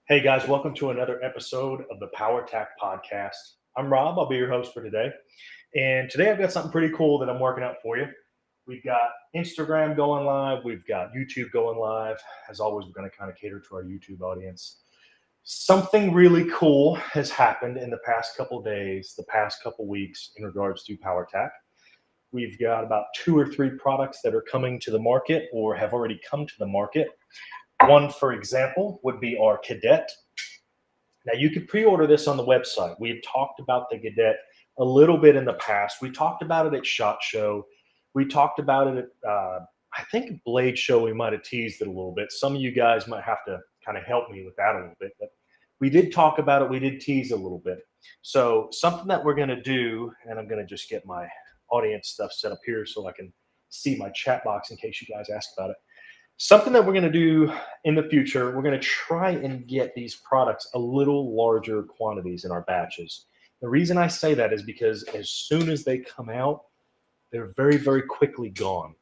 Hey guys, welcome to another episode of the Powertac Podcast. I'm Rob, I'll be your host for today. And today I've got something pretty cool that I'm working out for you. We've got Instagram going live, we've got YouTube going live. As always, we're going to kind of cater to our YouTube audience. Something really cool has happened in the past couple days, the past couple weeks in regards to Powertac. We've got about 2 or 3 products that are coming to the market or have already come to the market. One, for example, would be our Cadet. Now, you can pre-order this on the website. We've talked about the Cadet a little bit in the past. We talked about it at SHOT Show. We talked about it at, I think, Blade Show. We might have teased it a little bit. Some of you guys might have to kind of help me with that a little bit. But we did talk about it. We did tease a little bit. So something that we're going to do, and I'm going to just get my audience stuff set up here so I can see my chat box in case you guys ask about it. Something that we're going to do in the future, we're going to try and get these products a little larger quantities in our batches. The reason I say that is because as soon as they come out, they're very, very quickly gone.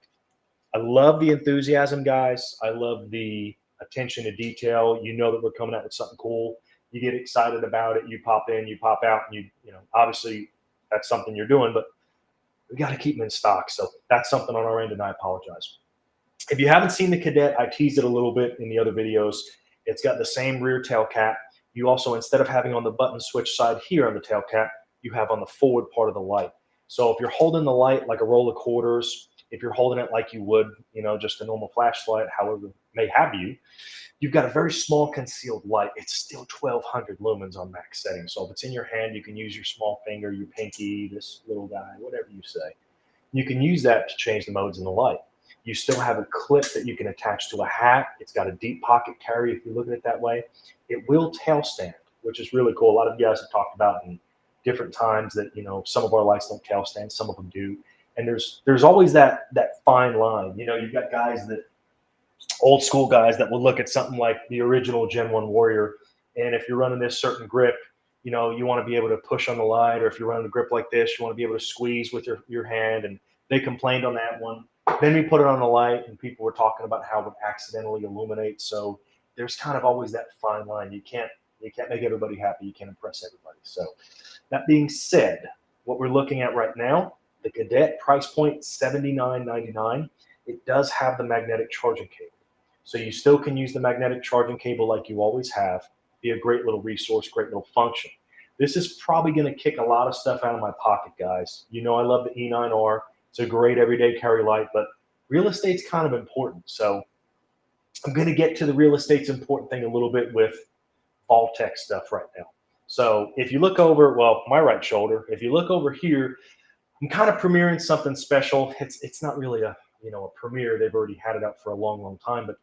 I love the enthusiasm, guys. I love the attention to detail. You know that we're coming out with something cool. You get excited about it. You pop in, you pop out, and you know, obviously that's something you're doing, but we got to keep them in stock. So that's something on our end, and I apologize. If you haven't seen the Cadet, I teased it a little bit in the other videos. It's got the same rear tail cap. You also, instead of having on the button switch side here on the tail cap, you have on the forward part of the light. So if you're holding the light like a roll of quarters, if you're holding it like you would, just a normal flashlight, however it may have you, you've got a very small concealed light. It's still 1200 lumens on max setting. So if it's in your hand, you can use your small finger, your pinky, this little guy, whatever you say. You can use that to change the modes in the light. You still have a clip that you can attach to a hat. It's got a deep pocket carry if you look at it that way. It will tail stand, which is really cool. A lot of you guys have talked about in different times that, some of our lights don't tail stand, some of them do. And there's always that fine line. You've got guys that, old school guys that will look at something like the original Gen 1 Warrior. And if you're running this certain grip, you want to be able to push on the light, or if you're running a grip like this, you want to be able to squeeze with your hand. And they complained on that one. Then we put it on the light, and people were talking about how it would accidentally illuminate. So there's kind of always that fine line. You can't make everybody happy. You can't impress everybody. So that being said, what we're looking at right now, the Cadet price point $79.99. It does have the magnetic charging cable. So you still can use the magnetic charging cable like you always have. Be a great little resource, great little function. This is probably going to kick a lot of stuff out of my pocket, guys. I love the E9R. It's a great everyday carry light, but real estate's kind of important. So I'm going to get to the real estate's important thing a little bit with Vaultek stuff right now. So if you look over, my right shoulder, if you look over here, I'm kind of premiering something special. It's not really a premiere. They've already had it out for a long, long time, but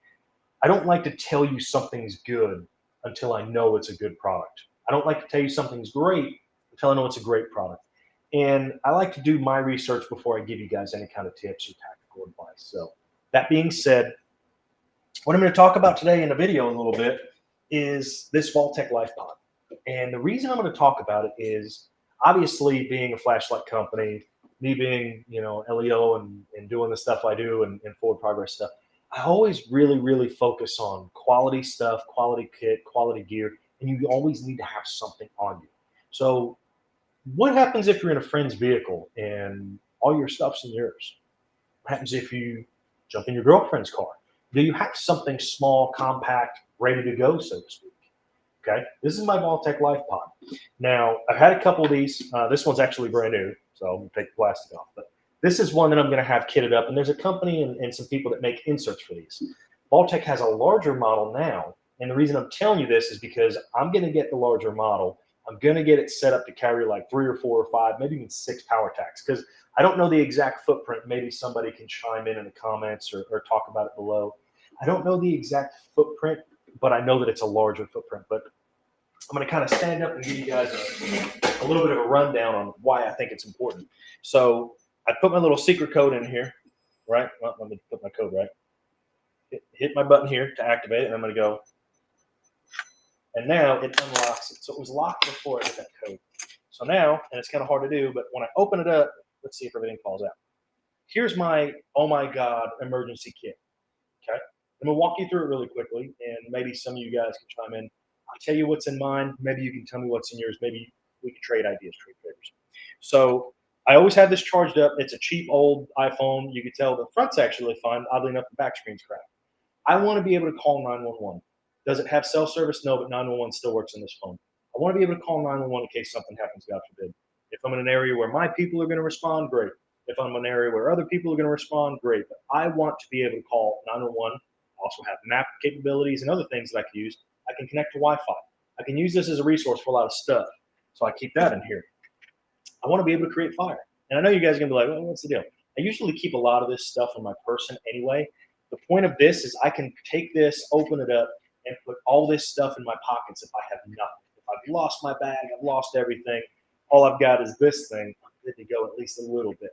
I don't like to tell you something's good until I know it's a good product. I don't like to tell you something's great until I know it's a great product. And I like to do my research before I give you guys any kind of tips or tactical advice. So that being said, what I'm going to talk about today in the video a little bit is this Vault-Tec Life Pod. And the reason I'm going to talk about it is obviously being a flashlight company, me being, LEO and doing the stuff I do and forward progress stuff. I always really, really focus on quality stuff, quality kit, quality gear, and you always need to have something on you. So what happens if you're in a friend's vehicle and all your stuff's in yours? What happens if you jump in your girlfriend's car? Do you have something small, compact, ready to go, so to speak? Okay, this is my Vaultek Life Pod. Now, I've had a couple of these. This one's actually brand new, so I'm going to take the plastic off. But this is one that I'm going to have kitted up, and there's a company and some people that make inserts for these. Vaultek has a larger model now, and the reason I'm telling you this is because I'm going to get the larger model. I'm going to get it set up to carry like 3 or 4 or 5, maybe even 6 Powertacs, because I don't know the exact footprint. Maybe somebody can chime in the comments or talk about it below. I don't know the exact footprint, but I know that it's a larger footprint. But I'm going to kind of stand up and give you guys a little bit of a rundown on why I think it's important. So I put my little secret code in here, right? Well, let me put my code right. Hit my button here to activate it, and I'm going to go. And now it unlocks it. So it was locked before I hit that code. So now, and it's kind of hard to do, but when I open it up, let's see if everything falls out. Here's my, oh my God, emergency kit. Okay. I'm going to walk you through it really quickly, and maybe some of you guys can chime in. I tell you what's in mine. Maybe you can tell me what's in yours. Maybe we can trade ideas, trade favors. So I always have this charged up. It's a cheap old iPhone. You can tell the front's actually fine. Oddly enough, the back screen's crap. I want to be able to call 911. Does it have cell service? No, but 911 still works on this phone. I want to be able to call 911 in case something happens, God forbid. If I'm in an area where my people are going to respond, great. If I'm in an area where other people are going to respond, great. But I want to be able to call 911. I also have map capabilities and other things that I can use. I can connect to Wi-Fi. I can use this as a resource for a lot of stuff. So I keep that in here. I want to be able to create fire. And I know you guys are going to be like, well, what's the deal? I usually keep a lot of this stuff on my person anyway. The point of this is I can take this, open it up, and put all this stuff in my pockets if I have nothing. If I've lost my bag, I've lost everything, all I've got is this thing. I'm good to go at least a little bit.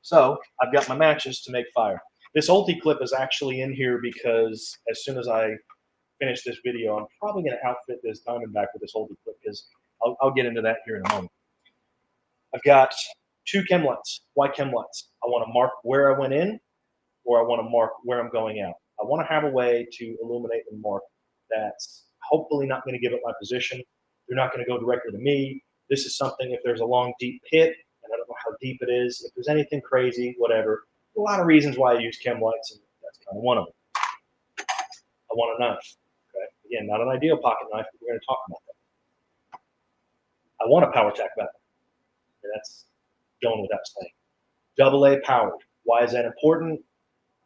So I've got my matches to make fire. This ulti clip is actually in here because as soon as I finish this video, I'm probably going to outfit this Diamondback with this ulti clip because I'll get into that here in a moment. I've got 2 chem lights. Why chem lights? I want to mark where I went in, or I want to mark where I'm going out. I want to have a way to illuminate and mark that's hopefully not going to give up my position. They're not going to go directly to me. This is something, if there's a long, deep pit, and I don't know how deep it is, if there's anything crazy, whatever, a lot of reasons why I use chem lights, and that's kind of one of them. I want a knife. Okay? Again, not an ideal pocket knife, but we're going to talk about that. I want a Powertac weapon. That's going without saying. AA powered. Why is that important?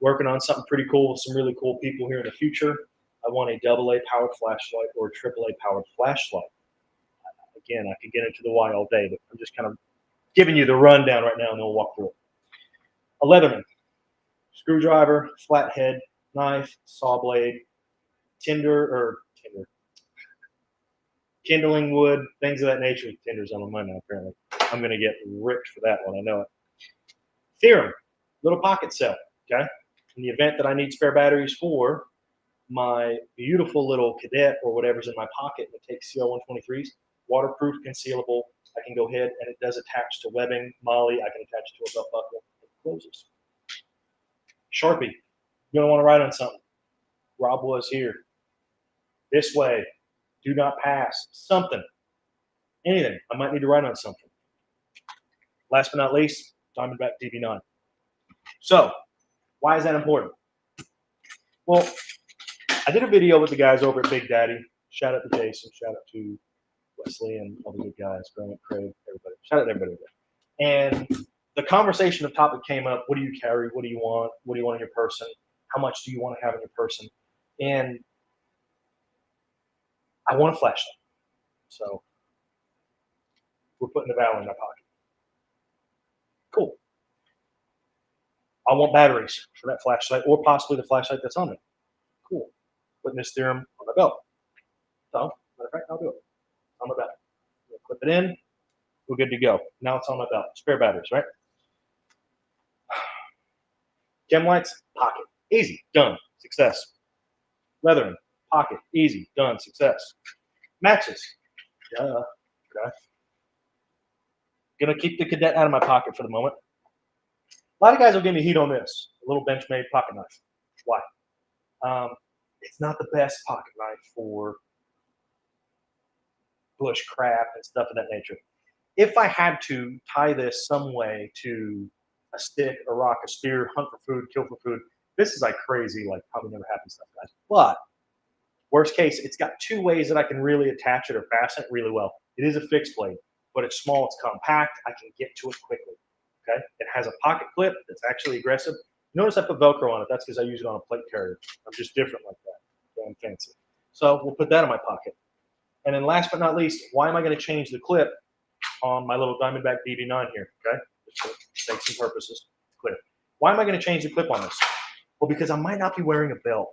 Working on something pretty cool with some really cool people here in the future. I want a AA powered flashlight or a AAA powered flashlight. Again, I could get into the why all day, but I'm just kind of giving you the rundown right now, and then we'll walk through it. A Leatherman, screwdriver, flathead, knife, saw blade, kindling wood, things of that nature. Tinder's on my mind now, apparently. I'm going to get ripped for that one, I know it. Theorem, little pocket cell, okay? In the event that I need spare batteries for my beautiful little Cadet or whatever's in my pocket that takes CL123s, waterproof, concealable, I can go ahead and it does attach to webbing, molly, I can attach it to a belt buckle, it closes. Sharpie, you're going to want to write on something. Rob was here. This way, do not pass, something, anything. I might need to write on something. Last but not least, Diamondback DB9. So, why is that important? Well, I did a video with the guys over at Big Daddy. Shout out to Jason, shout out to Wesley and all the good guys, Grant, Craig, everybody. Shout out to everybody there. And the conversation of topic came up, what do you carry? What do you want? What do you want in your person? How much do you want to have in your person? And I want a flashlight. So we're putting the valve in my pocket. Cool. I want batteries for that flashlight or possibly the flashlight that's on it. Cool. Putting this Theorem on my belt. So, matter of fact, I'll do it. On my belt. Clip it in. We're good to go. Now it's on my belt. Spare batteries, right? Chem lights, pocket. Easy. Done. Success. Leathering, pocket. Easy. Done. Success. Matches. Duh. Okay. Gonna keep the Cadet out of my pocket for the moment. A lot of guys will give me heat on this. A little Benchmade pocket knife. Why? It's not the best pocket knife for bushcraft and stuff of that nature. If I had to tie this some way to a stick, a rock, a spear, hunt for food, kill for food, this is like crazy, like probably never happened stuff, guys. But worst case, it's got 2 ways that I can really attach it or fasten it really well. It is a fixed blade, but it's small, it's compact, I can get to it quickly. Okay? It has a pocket clip that's actually aggressive. Notice I put Velcro on it. That's because I use it on a plate carrier. I'm just different like that. I'm fancy. So we'll put that in my pocket. And then last but not least, why am I going to change the clip on my little Diamondback DB9 here? Okay? Just for sakes and purposes. Clear. Why am I going to change the clip on this? Well, because I might not be wearing a belt.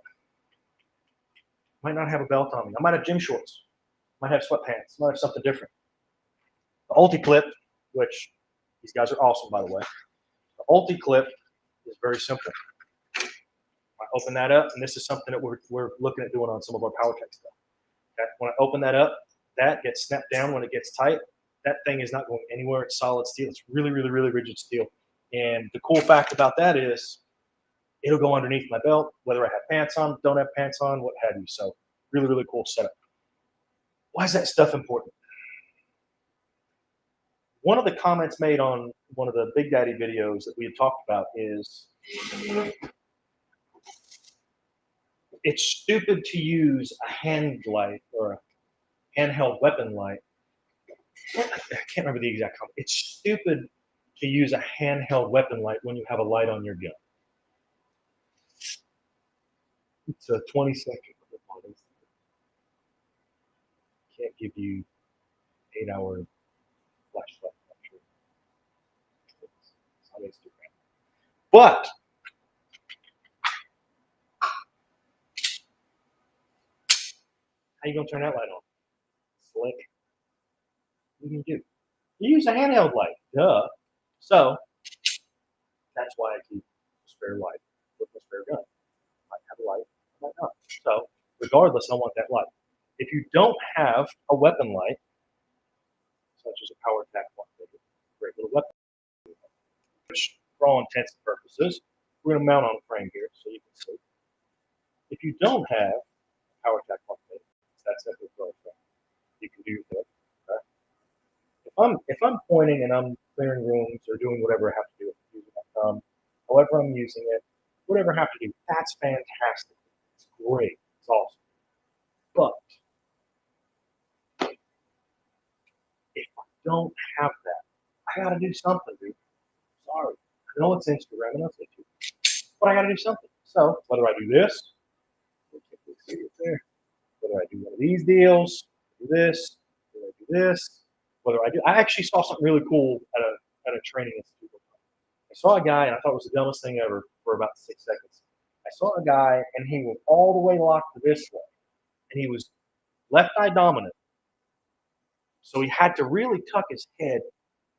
I might not have a belt on me. I might have gym shorts. I might have sweatpants. I might have something different. The ulti clip, which these guys are awesome, by the way. The ulti clip is very simple. I open that up, and this is something that we're looking at doing on some of our Powertac stuff. Okay? When I open that up, that gets snapped down when it gets tight. That thing is not going anywhere. It's solid steel. It's really, really, really rigid steel. And the cool fact about that is it'll go underneath my belt, whether I have pants on, don't have pants on, what have you. So really, really cool setup. Why is that stuff important? One of the comments made on one of the Big Daddy videos that we had talked about is it's stupid to use a hand light or a handheld weapon light. I can't remember the exact comment. It's stupid to use a handheld weapon light when you have a light on your gun. It's a 20-second clip on it. Can't give you 8-hour flashlight. It's on Instagram. But how you gonna turn that light on? Slick. What do you do? You use a handheld light. Duh. So that's why I keep a spare light with my spare gun. I might have a light, I might not. So regardless, I want that light. If you don't have a weapon light, such as a Powertac one, great little weapon, which for all intents and purposes, we're going to mount on a frame here so you can see. If you don't have a Powertac one, that's simple for a frame. You can do that. Okay? If I'm pointing and I'm clearing rooms or doing whatever I have to do, using my thumb, however I'm using it, whatever I have to do, that's fantastic. It's great. It's awesome. But if I don't have that, I got to do something, dude. Sorry. I know it's Instagram and that's it too. But I got to do something. So whether I do this, whether I do one of these deals, do this, whether I do this, whether I actually saw something really cool at a training institute. I saw a guy and I thought it was the dumbest thing ever for about 6 seconds. I saw a guy and he was all the way locked this way and he was left eye dominant. So he had to really tuck his head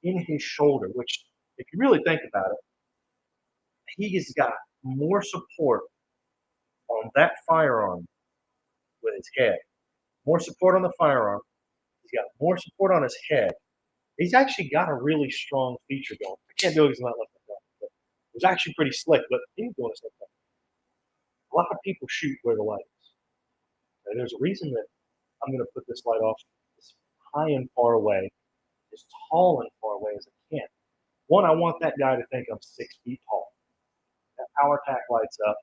in his shoulder, which if you really think about it, he has got more support on that firearm with his head, more support on the firearm. He's got more support on his head. He's actually got a really strong feature going. I can't do it because I'm not left handed, but it was actually pretty slick, but he's doing the same thing. A lot of people shoot where the light is. And there's a reason that I'm going to put this light off as high and far away, as tall and far away as I can. One, I want that guy to think I'm 6 feet tall. That Powertac lights up.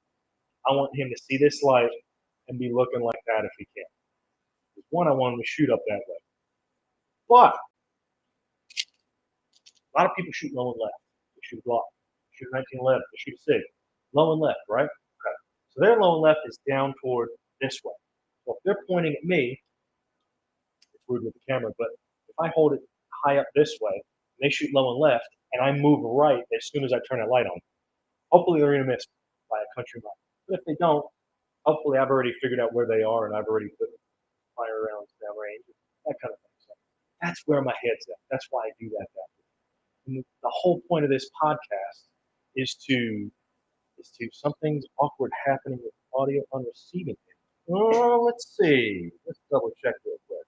I want him to see this light and be looking like that if he can. One, I want him to shoot up that way. But a lot of people shoot low and left. They shoot a Glock, they shoot a 1911, they shoot a SIG. Low and left, right? Okay. So their low and left is down toward this way. Well, if they're pointing at me, it's weird with the camera, but if I hold it high up this way, and they shoot low and left, and I move right as soon as I turn that light on, hopefully they're going to miss by a country mile. But if they don't, hopefully I've already figured out where they are and I've already put fire rounds down range, that kind of thing. So that's where my head's at. That's why I do that. And the whole point of this podcast is to something's awkward happening with audio on receiving end. Oh, let's see. Let's double check real quick.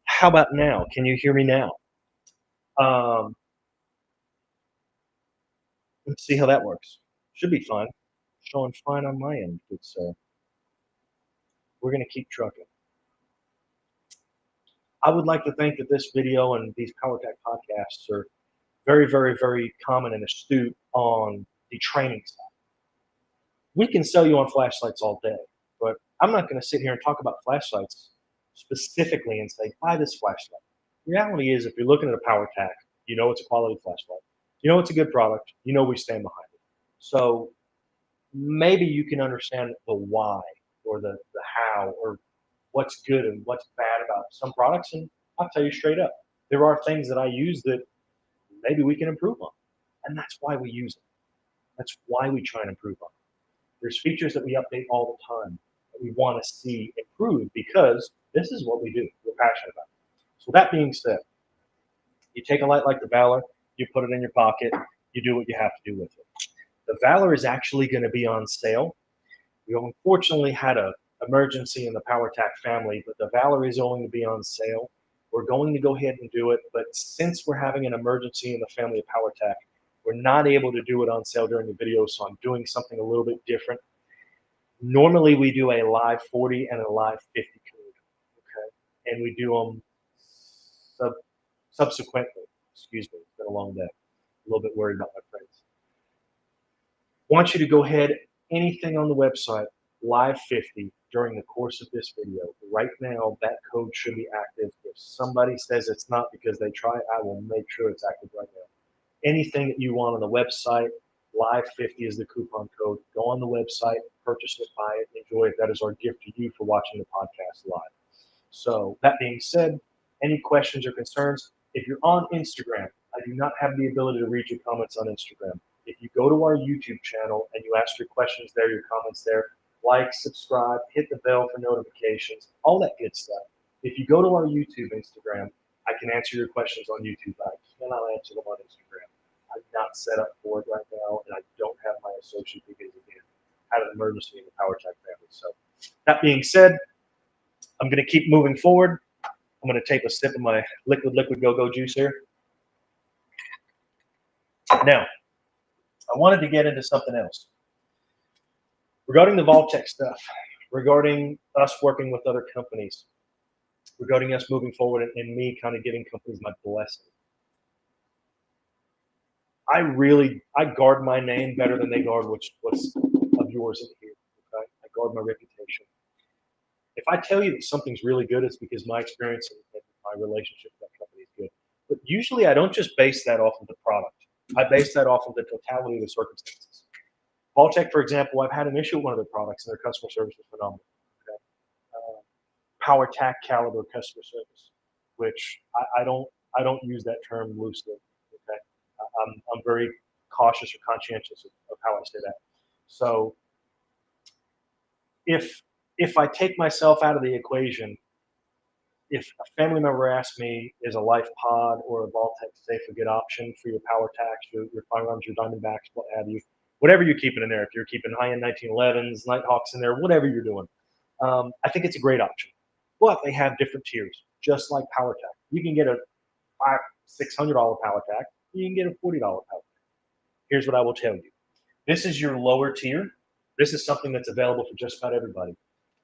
How about now? Can you hear me now? Let's see how that works. Should be fine. Showing fine on my end, good sir. We're going to keep trucking. I would like to think that this video and these Powertac podcasts are very, very, very common and astute on the training side. We can sell you on flashlights all day, but I'm not going to sit here and talk about flashlights specifically and say, buy this flashlight. The reality is, if you're looking at a Powertac, you know it's a quality flashlight. You know it's a good product. You know we stand behind it. So maybe you can understand the why or the how or what's good and what's bad about some products. And I'll tell you straight up, there are things that I use that maybe we can improve on. And that's why we use it. That's why we try and improve on it. There's features that we update all the time that we want to see improved because this is what we do. We're passionate about it. So that being said, you take a light like the Valor, you put it in your pocket, you do what you have to do with it. The Valor is actually going to be on sale. We unfortunately had an emergency in the Powertac family, but the Valor is going to be on sale. We're going to go ahead and do it, but since we're having an emergency in the family of Powertac, we're not able to do it on sale during the video, so I'm doing something a little bit different. Normally we do a live 40 and a live 50 code, okay? And we do them subsequently. Excuse me, it's been a long day. A little bit worried about my friends. Want you to go ahead, anything on the website, live 50 during the course of this video. Right now, that code should be active. If somebody says it's not because they try, I will make sure it's active right now. Anything that you want on the website, live 50 is the coupon code. Go on the website, purchase it, buy it, enjoy it. That is our gift to you for watching the podcast live. So that being said, any questions or concerns? If you're on Instagram, I do not have the ability to read your comments on Instagram. If you go to our YouTube channel and you ask your questions there, your comments there, like, subscribe, hit the bell for notifications, all that good stuff. If you go to our YouTube Instagram, I can answer your questions on YouTube. I cannot answer them on Instagram. I'm not set up for it right now, and I don't have my associate because, again, I had an emergency in the Powertac family. So that being said, I'm going to keep moving forward. I'm going to take a sip of my liquid go-go juice here. Now, I wanted to get into something else. Regarding the Vaultek stuff, regarding us working with other companies, regarding us moving forward and me kind of giving companies my blessing. I guard my name better than they guard what's of yours in here. Okay? I guard my reputation. If I tell you that something's really good, it's because my experience and my relationship with that company is good. But usually I don't just base that off of the product. I base that off of the totality of the circumstances. Vaultek, for example, I've had an issue with one of their products and their customer service is phenomenal. Okay? Powertac caliber customer service, which I don't use that term loosely. Okay, I'm very cautious or conscientious of how I say that. So if I take myself out of the equation, if a family member asks me, is a Life Pod or a Vaultek Safe a good option for your Powertacs, your firearms, your Diamondbacks, what have you, whatever you're keeping in there, if you're keeping high-end 1911s, Nighthawks in there, whatever you're doing, I think it's a great option. But they have different tiers, just like Powertac. You can get a $500-600 Powertac. You can get a $40 Powertac. Here's what I will tell you. This is your lower tier. This is something that's available for just about everybody.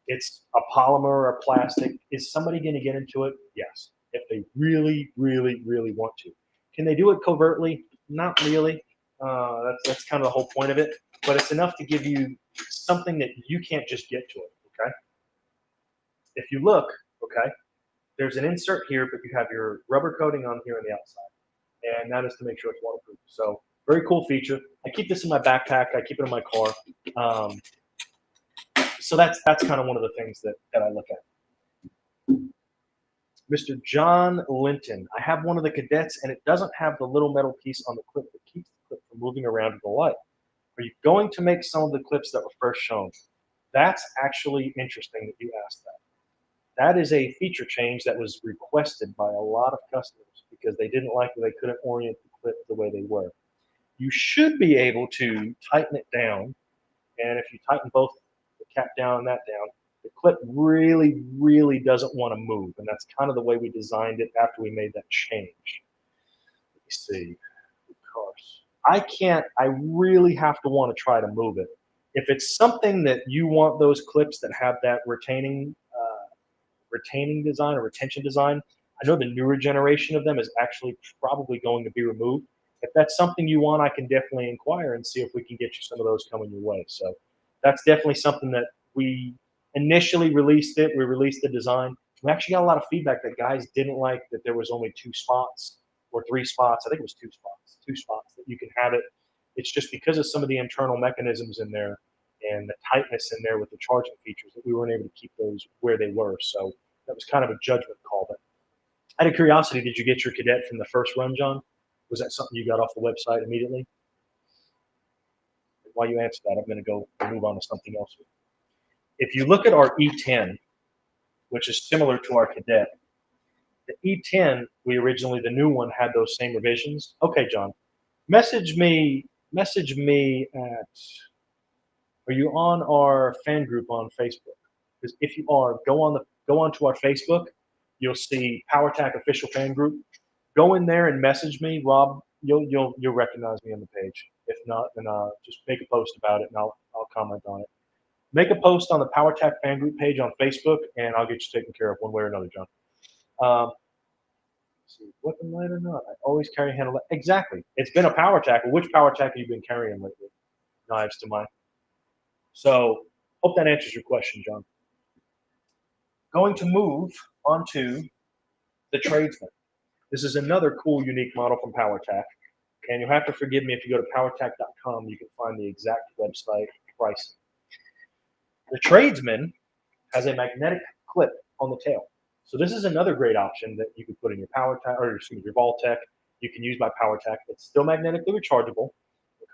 It's a polymer or plastic. Is somebody going to get into it? Yes, if they really, really, really want to. Can they do it covertly? Not really. That's kind of the whole point of it. But it's enough to give you something that you can't just get to it, okay? If you look, okay, there's an insert here, but you have your rubber coating on here on the outside. And that is to make sure it's waterproof. So very cool feature. I keep this in my backpack. I keep it in my car. So that's kind of one of the things that I look at. Mr. John Linton, I have one of the Cadets, and it doesn't have the little metal piece on the clip that keeps the clip from moving around in the light. Are you going to make some of the clips that were first shown? That's actually interesting that you asked that. That is a feature change that was requested by a lot of customers because they didn't like that they couldn't orient the clip the way they were. You should be able to tighten it down, and if you tighten both the cap down and that down, the clip really, really doesn't want to move, and that's kind of the way we designed it after we made that change. Let me see. Of course, I really have to want to try to move it. If it's something that you want those clips that have that retaining design or retention design, I know the newer generation of them is actually probably going to be removed. If that's something you want, I can definitely inquire and see if we can get you some of those coming your way. So that's definitely something that we initially released it. We released the design. We actually got a lot of feedback that guys didn't like that there was only 2 spots or 3 spots. I think it was 2 spots that you can have it. It's just because of some of the internal mechanisms in there and the tightness in there with the charging features that we weren't able to keep those where they were. So that was kind of a judgment call. But out of curiosity, did you get your Cadet from the first run, John? Was that something you got off the website immediately? While you answer that, I'm going to go move on to something else. If you look at our E10, which is similar to our Cadet, the E10, the new one had those same revisions. Okay, John, message me at, are you on our fan group on Facebook? Because if you are, go onto our Facebook. You'll see Powertac official fan group. Go in there and message me, Rob. You'll recognize me on the page. If not, then just make a post about it and I'll comment on it. Make a post on the Powertac fan group page on Facebook, and I'll get you taken care of one way or another, John. Let's see, weapon light or not? I always carry a handle. Exactly. It's been a Powertac. Which Powertac have you been carrying lately? Knives to mine. So hope that answers your question, John. Going to move on to the Tradesmen. This is another cool, unique model from Powertac. And you'll have to forgive me if you go to powertac.com, you can find the exact website pricing. The Tradesman has a magnetic clip on the tail. So this is another great option that you can put in your Powertac, or excuse me, your Vaultek. You can use by Powertac. It's still magnetically rechargeable,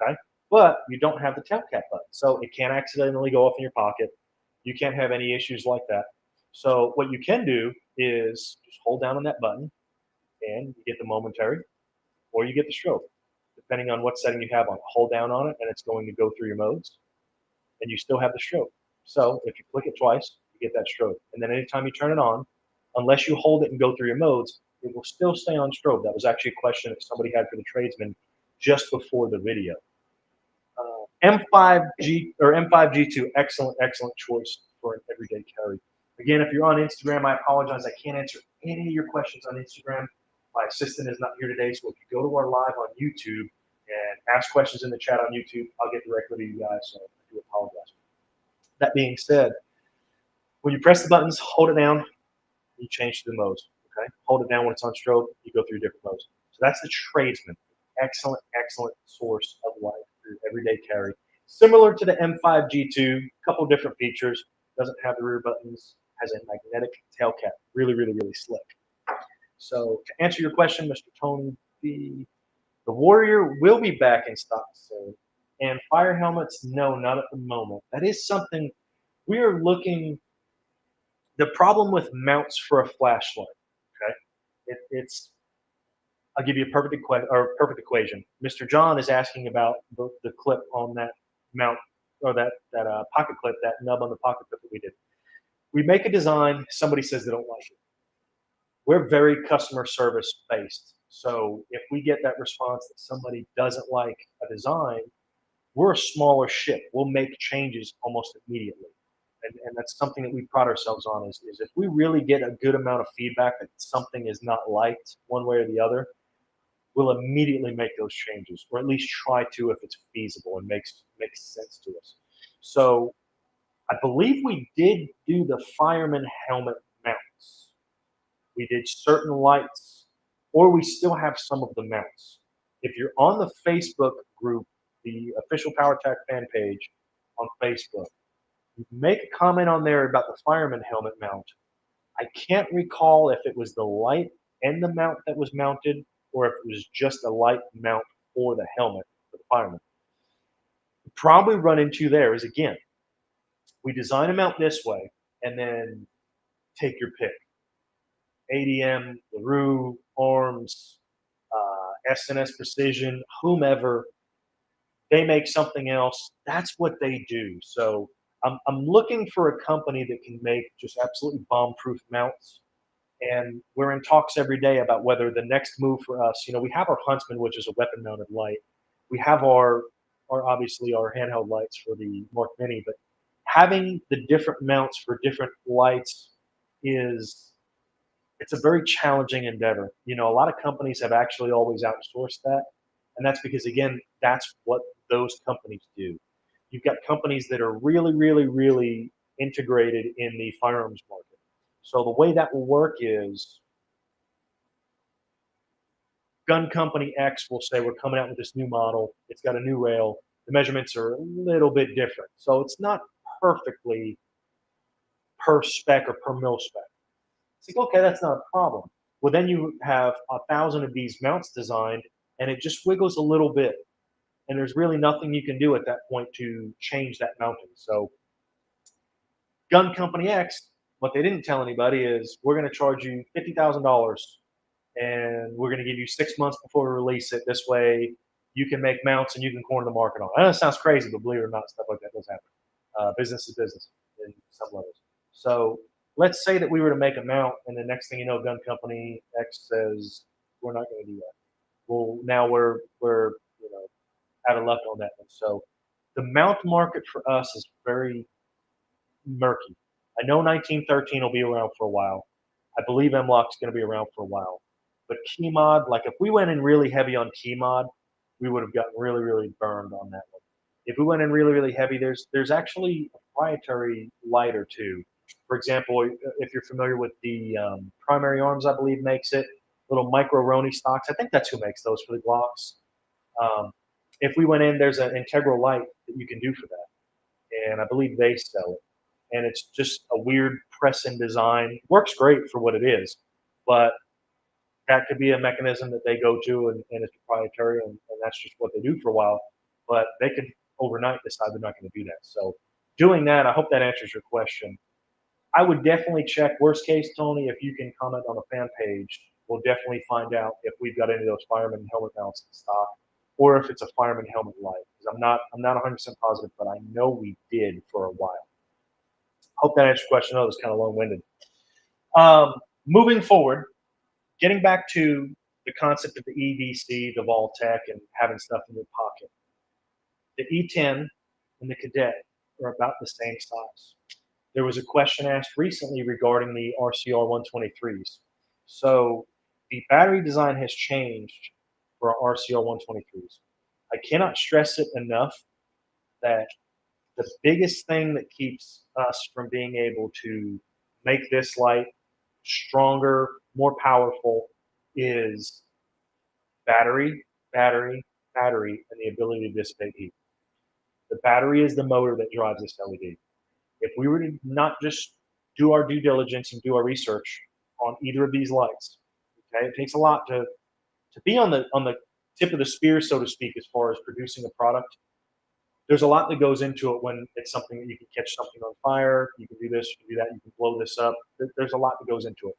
okay? But you don't have the tail cap button. So it can't accidentally go off in your pocket. You can't have any issues like that. So what you can do is just hold down on that button and you get the momentary or you get the strobe, depending on what setting you have on it. Hold down on it and it's going to go through your modes and you still have the strobe. So if you click it twice, you get that strobe. And then anytime you turn it on, unless you hold it and go through your modes, it will still stay on strobe. That was actually a question that somebody had for the Tradesman just before the video. M5G or M5G2, excellent, excellent choice for an everyday carry. Again, if you're on Instagram, I apologize. I can't answer any of your questions on Instagram. My assistant is not here today, so if you go to our live on YouTube and ask questions in the chat on YouTube, I'll get directly to you guys, so I do apologize. That being said, when you press the buttons, hold it down, you change to the modes, okay? Hold it down when it's on strobe, you go through different modes. So that's the Tradesman. Excellent, excellent source of light for everyday carry. Similar to the M5G2, a couple different features. Doesn't have the rear buttons, has a magnetic tail cap. Really, really, really slick. So to answer your question, Mr. Tony B, the Warrior will be back in stock soon. And fire helmets, no, not at the moment. That is something we are looking. The problem with mounts for a flashlight, okay? It's. I'll give you a perfect equation. Mr. John is asking about the clip on that mount or that pocket clip, that nub on the pocket clip that we did. We make a design. Somebody says they don't like it. We're very customer service based. So if we get that response that somebody doesn't like a design, we're a smaller ship. We'll make changes almost immediately. And that's something that we pride ourselves on is if we really get a good amount of feedback that something is not liked one way or the other, we'll immediately make those changes, or at least try to if it's feasible and makes sense to us. So I believe we did do the fireman helmet mounts. We did certain lights, or we still have some of the mounts. If you're on the Facebook group, the official Powertac fan page on Facebook, make a comment on there about the fireman helmet mount. I can't recall if it was the light and the mount that was mounted, or if it was just a light mount for the helmet for the fireman. You probably run into there is, again, we design a mount this way and then take your pick. ADM, LaRue, Arms, SNS Precision, whomever, they make something else. That's what they do. So I'm looking for a company that can make just absolutely bomb-proof mounts. And we're in talks every day about whether the next move for us, we have our Huntsman, which is a weapon-mounted light. We have our obviously our handheld lights for the Mark Mini, but having the different mounts for different lights it's a very challenging endeavor. A lot of companies have actually always outsourced that. And that's because, again, that's what those companies do. You've got companies that are really, really, really integrated in the firearms market. So the way that will work is gun company X will say, we're coming out with this new model. It's got a new rail. The measurements are a little bit different. So it's not perfectly per spec or per mil spec. It's like, okay, that's not a problem. Well, then you have 1,000 of these mounts designed, and it just wiggles a little bit. And there's really nothing you can do at that point to change that mounting. So gun company X, what they didn't tell anybody is we're going to charge you $50,000 and we're going to give you 6 months before we release it. This way you can make mounts and you can corner the market on it. I know it sounds crazy, but believe it or not, stuff like that does happen. Business is business in some levels. So let's say that we were to make a mount and the next thing you know, gun company X says, we're not going to do that. Well, now we're out of luck on that one. So the mount market for us is very murky. I know 1913 will be around for a while. I believe M-Lock's going to be around for a while. But key mod, like if we went in really heavy on key mod, we would have gotten really, really burned on that one. If we went in really, really heavy, there's actually a proprietary light or two. For example, if you're familiar with the Primary Arms, I believe makes it, little micro Roni stocks. I think that's who makes those for the Glocks. If we went in, there's an integral light that you can do for that, and I believe they sell it. And it's just a weird press-in design. Works great for what it is, but that could be a mechanism that they go to, and it's proprietary, and that's just what they do for a while. But they could overnight decide they're not going to do that. So doing that, I hope that answers your question. I would definitely check. Worst case, Tony, if you can comment on the fan page, we'll definitely find out if we've got any of those fireman helmet mounts in stock, or if it's a fireman helmet light. Because I'm not 100% positive, but I know we did for a while. Hope that answers your question. I know it was kind of long-winded. Moving forward, getting back to the concept of the EDC, the Vaultek, and having stuff in your pocket. The E10 and the Cadet are about the same size. There was a question asked recently regarding the RCR 123s. So the battery design has changed for our RCR 123s. I cannot stress it enough that the biggest thing that keeps us from being able to make this light stronger, more powerful is battery, battery, battery, and the ability to dissipate heat. The battery is the motor that drives this LED. If we were to not just do our due diligence and do our research on either of these lights, okay, it takes a lot to be on the tip of the spear, so to speak, as far as producing a product. There's a lot that goes into it when it's something that you can catch something on fire, you can do this, you can do that, you can blow this up. There's a lot that goes into it.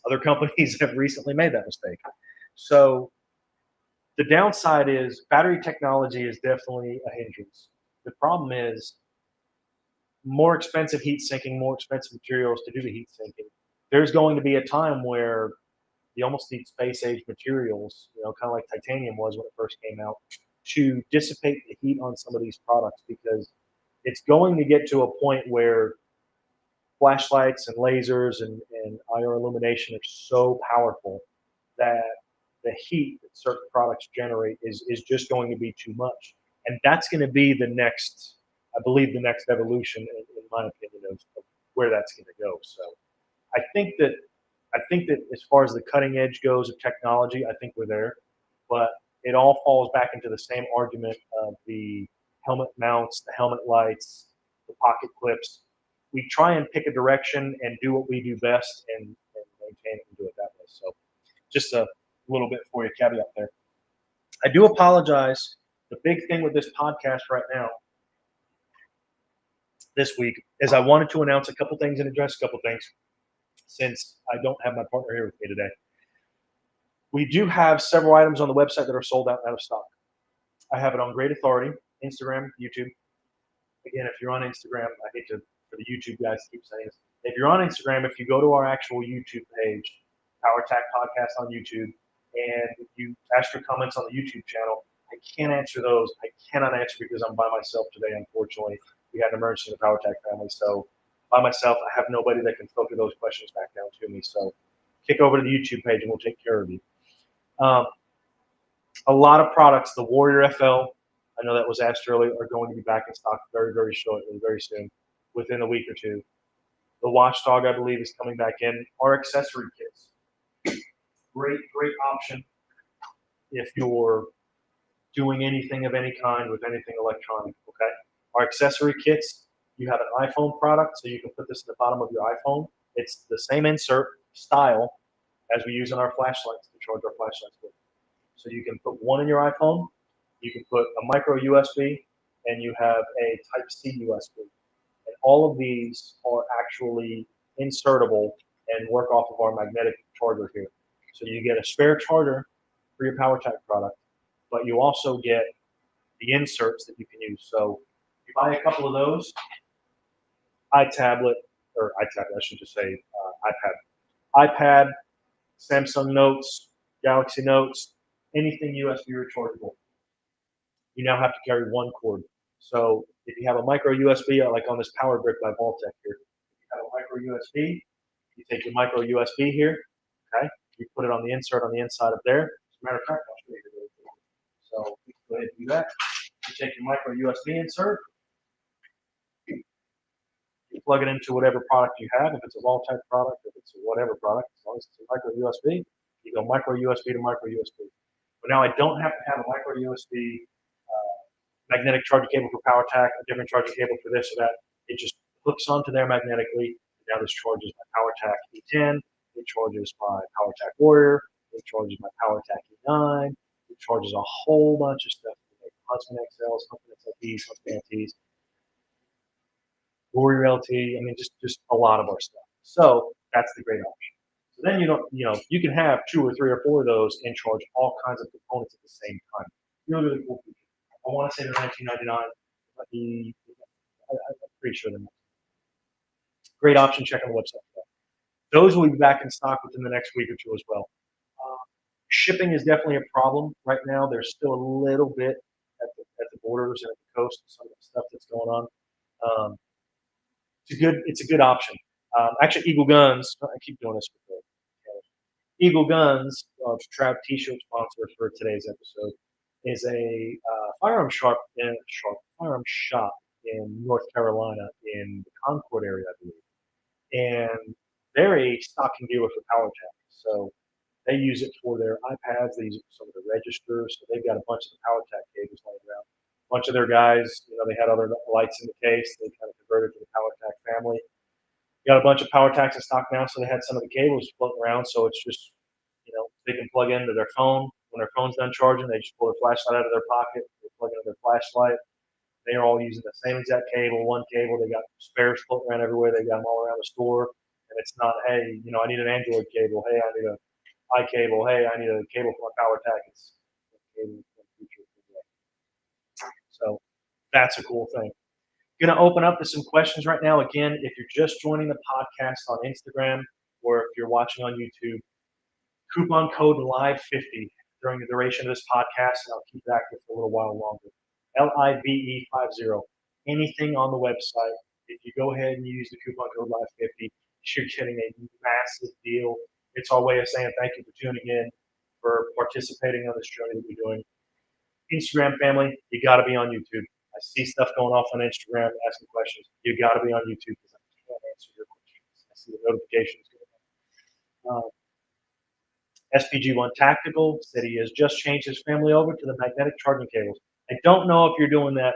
Other companies have recently made that mistake. So the downside is battery technology is definitely a hindrance. The problem is more expensive heat sinking, more expensive materials to do the heat sinking. There's going to be a time where you almost need space age materials, kind of like titanium was when it first came out, to dissipate the heat on some of these products, because it's going to get to a point where flashlights and lasers and IR illumination are so powerful that the heat that certain products generate is just going to be too much. And that's going to be the next, I believe, the next evolution, in my opinion, of where that's going to go. So I think that as far as the cutting edge goes of technology, I think we're there. But it all falls back into the same argument of the helmet mounts, the helmet lights, the pocket clips. We try and pick a direction and do what we do best and maintain it and do it that way. So just a little bit for you, caveat there. I do apologize. The big thing with this podcast right now, this week, is I wanted to announce a couple things and address a couple things, since I don't have my partner here with me today. We do have several items on the website that are sold out of stock. I have it on great authority, Instagram, YouTube. Again, if you're on Instagram, I hate to, for the YouTube guys to keep saying this. If you're on Instagram, if you go to our actual YouTube page, Powertac Podcast on YouTube, and you ask your comments on the YouTube channel, I can't answer those. I cannot answer because I'm by myself today, unfortunately. We had an emergency in the Powertac family, so by myself, I have nobody that can filter those questions back down to me. So kick over to the YouTube page and we'll take care of you. A lot of products, the Warrior FL, I know that was asked earlier, are going to be back in stock very, very shortly, very soon, within a week or two. The Watchdog, I believe, is coming back in. Our accessory kits, great option if you're doing anything of any kind with anything electronic, okay? Our accessory kits, you have an iPhone product, so you can put this in the bottom of your iPhone. It's the same insert style as we use in our flashlights to charge our flashlights with. So you can put one in your iPhone, you can put a micro USB, and you have a Type-C USB. And all of these are actually insertable and work off of our magnetic charger here. So you get a spare charger for your Powertac product, but you also get the inserts that you can use. So you buy a couple of those, I should just say iPad, Samsung Notes, Galaxy Notes, anything USB rechargeable. You now have to carry one cord. So If you have a micro USB, like on this power brick by Vaultek here, if you have a micro USB, you take your micro USB here, okay? You put it on the insert on the inside of there. As a matter of fact, I'll show you really quick. So you go ahead and do that. You take your micro USB insert, you plug it into whatever product you have. If it's a Vaultek product, if it's a whatever product, as long as it's a micro USB, you go micro USB to micro USB. But now I don't have to have a micro USB magnetic charging cable for Powertac, a different charging cable for this or that. It just hooks onto there magnetically. Now this charges my Powertac E10. It charges my Powertac Warrior. It charges my Powertac E9. It charges a whole bunch of stuff. Like Huntsman XLs, Huntsman XLTs, Huntsman ATs, Warrior LT. I mean, just a lot of our stuff. So that's the great option. So then you can have 2 or 3 or 4 of those and charge all kinds of components at the same time. Really, really cool feature. I want to say they're $19.99, but I'm pretty sure they're not. Great option. Check on the website. Those will be back in stock within the next week or 2 as well. Shipping is definitely a problem right now. There's still a little bit at the borders and at the coast, some of the stuff that's going on. It's a good option. Actually, Eagle Guns. I keep doing this with Eagle Guns, Trav T-shirt sponsor for today's episode, is a firearm shop in North Carolina in the Concord area, I believe. And they're a stocking dealer for Powertac. So they use it for their iPads. They use it for some of their registers. So they've got a bunch of the Powertac cables laying around. A bunch of their guys, they had other lights in the case. They kind of converted to the Powertac family. Got a bunch of Powertacs in stock now, so they had some of the cables floating around. So it's just, they can plug into their phone. When their phone's done charging, they just pull their flashlight out of their pocket. They plug into their flashlight. They are all using the same exact cable, one cable. They got spares floating around everywhere. They got them all around the store. And it's not, hey, I need an Android cable. Hey, I need a iCable. Hey, I need a cable for my Powertac. It's cable feature. So that's a cool thing. Going to open up to some questions right now. Again, if you're just joining the podcast on Instagram or if you're watching on YouTube, coupon code LIVE50 during the duration of this podcast, and I'll keep it active for a little while longer. LIVE50. Anything on the website, if you go ahead and use the coupon code LIVE50, you're getting a massive deal. It's our way of saying thank you for tuning in, for participating on this journey that we're doing. Instagram family, you got to be on YouTube. I see stuff going off on Instagram, asking questions. You got to be on YouTube because I can't answer your questions. I see the notifications going on. SPG1 Tactical said he has just changed his family over to the magnetic charging cables. I don't know if you're doing that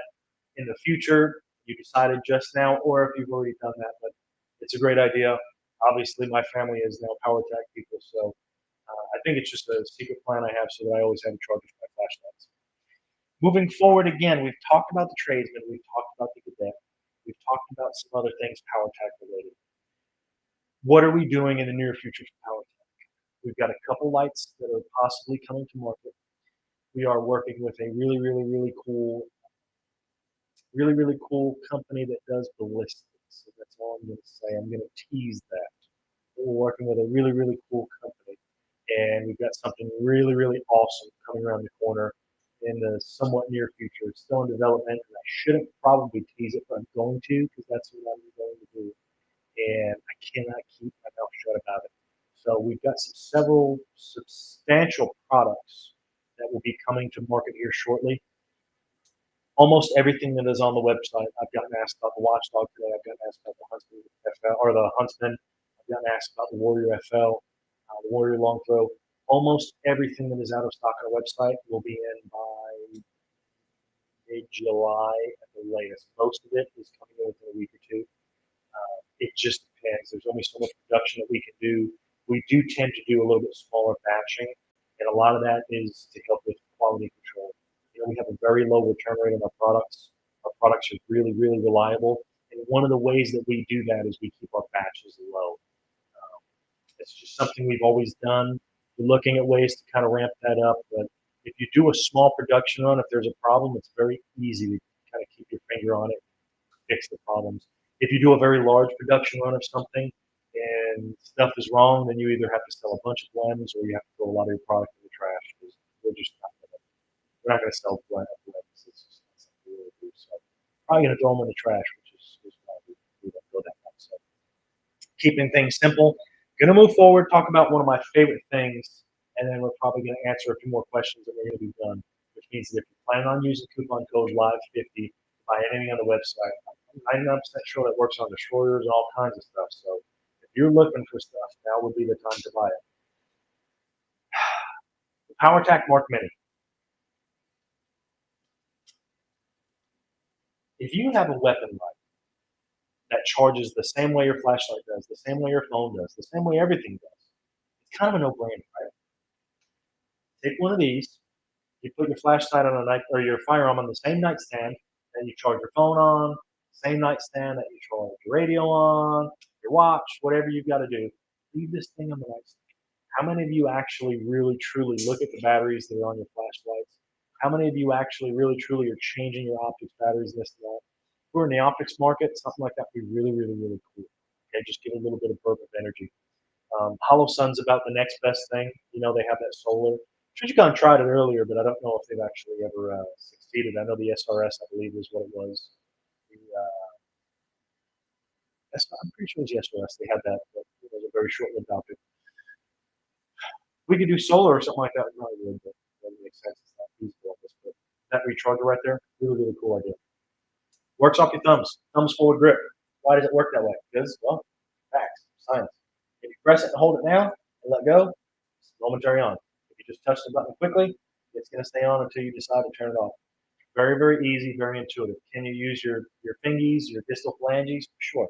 in the future, you decided just now, or if you've already done that, but it's a great idea. Obviously, my family is now Powertac people, so I think it's just a secret plan I have so that I always have a charger for my flashlights. Moving forward, again, we've talked about the Tradesmen, we've talked about the Cadet, we've talked about some other things Powertac related. What are we doing in the near future for Powertac? We've got a couple lights that are possibly coming to market. We are working with a really, really, really cool company that does ballistics. So that's all I'm going to say. I'm going to tease that. We're working with a really, really cool company, and we've got something really, really awesome coming around the corner in the somewhat near future. It's still in development, and I shouldn't probably tease it, but I'm going to because that's what I'm going to do. And I cannot keep my mouth shut about it. So we've got several substantial products that will be coming to market here shortly. Almost everything that is on the website. I've gotten asked about the Watchdog today. I've gotten asked about the Huntsman FL or the Huntsman. I've gotten asked about the Warrior FL, the Warrior Long Throw. Almost everything that is out of stock on the website will be in by mid-July at the latest. Most of it is coming in within a week or 2. It just depends. There's only so much production that we can do. We do tend to do a little bit smaller batching, and a lot of that is to help with quality control. We have a very low return rate on our products. Our products are really, really reliable, and one of the ways that we do that is we keep our batches low. It's just something we've always done. We're looking at ways to kind of ramp that up, but if you do a small production run, if there's a problem, it's very easy to kind of keep your finger on it, fix the problems. If you do a very large production run of something and stuff is wrong, then you either have to sell a bunch of blends or you have to throw a lot of your product in the trash. We're just not going to sell blends. It's just not something we really do. So probably going to throw them in the trash, which is why we don't go that way. So keeping things simple. Going to move forward, talk about one of my favorite things, and then we're probably going to answer a few more questions and we're going to be done, which means that if you plan on using coupon code LIVE50 to buy anything on the website, I'm 99% sure that works on destroyers and all kinds of stuff. So if you're looking for stuff, now would be the time to buy it. The Powertac Mark Mini. If you have a weapon light that charges the same way your flashlight does, the same way your phone does, the same way everything does, it's kind of a no-brainer, right? Take one of these, you put your flashlight on a night or your firearm on the same nightstand that you charge your phone on, same nightstand that you charge your radio on, your watch, whatever you've got to do. Leave this thing on the nightstand. How many of you actually really truly look at the batteries that are on your flashlights? How many of you actually really truly are changing your optics batteries this and that? If we're in the optics market, something like that would be really, really, really cool. Okay, just give a little bit of purple energy. Hollow Sun's about the next best thing. You know, they have that solar. Tradesmen tried it earlier, but I don't know if they've actually ever succeeded. I know the SRS, I believe, is what it was. I'm pretty sure it was the SRS. They had that, but it was a very short-lived optic. We could do solar or something like that. No, it would, but it doesn't make sense. It's not feasible. But that recharger right there, really, really cool idea. Works off your thumbs. Thumbs forward grip. Why does it work that way? Because, well, facts, science. If you press it and hold it down and let go, it's momentary on. If you just touch the button quickly, it's going to stay on until you decide to turn it off. Very, very easy, very intuitive. Can you use your fingies, your distal phalanges? Sure.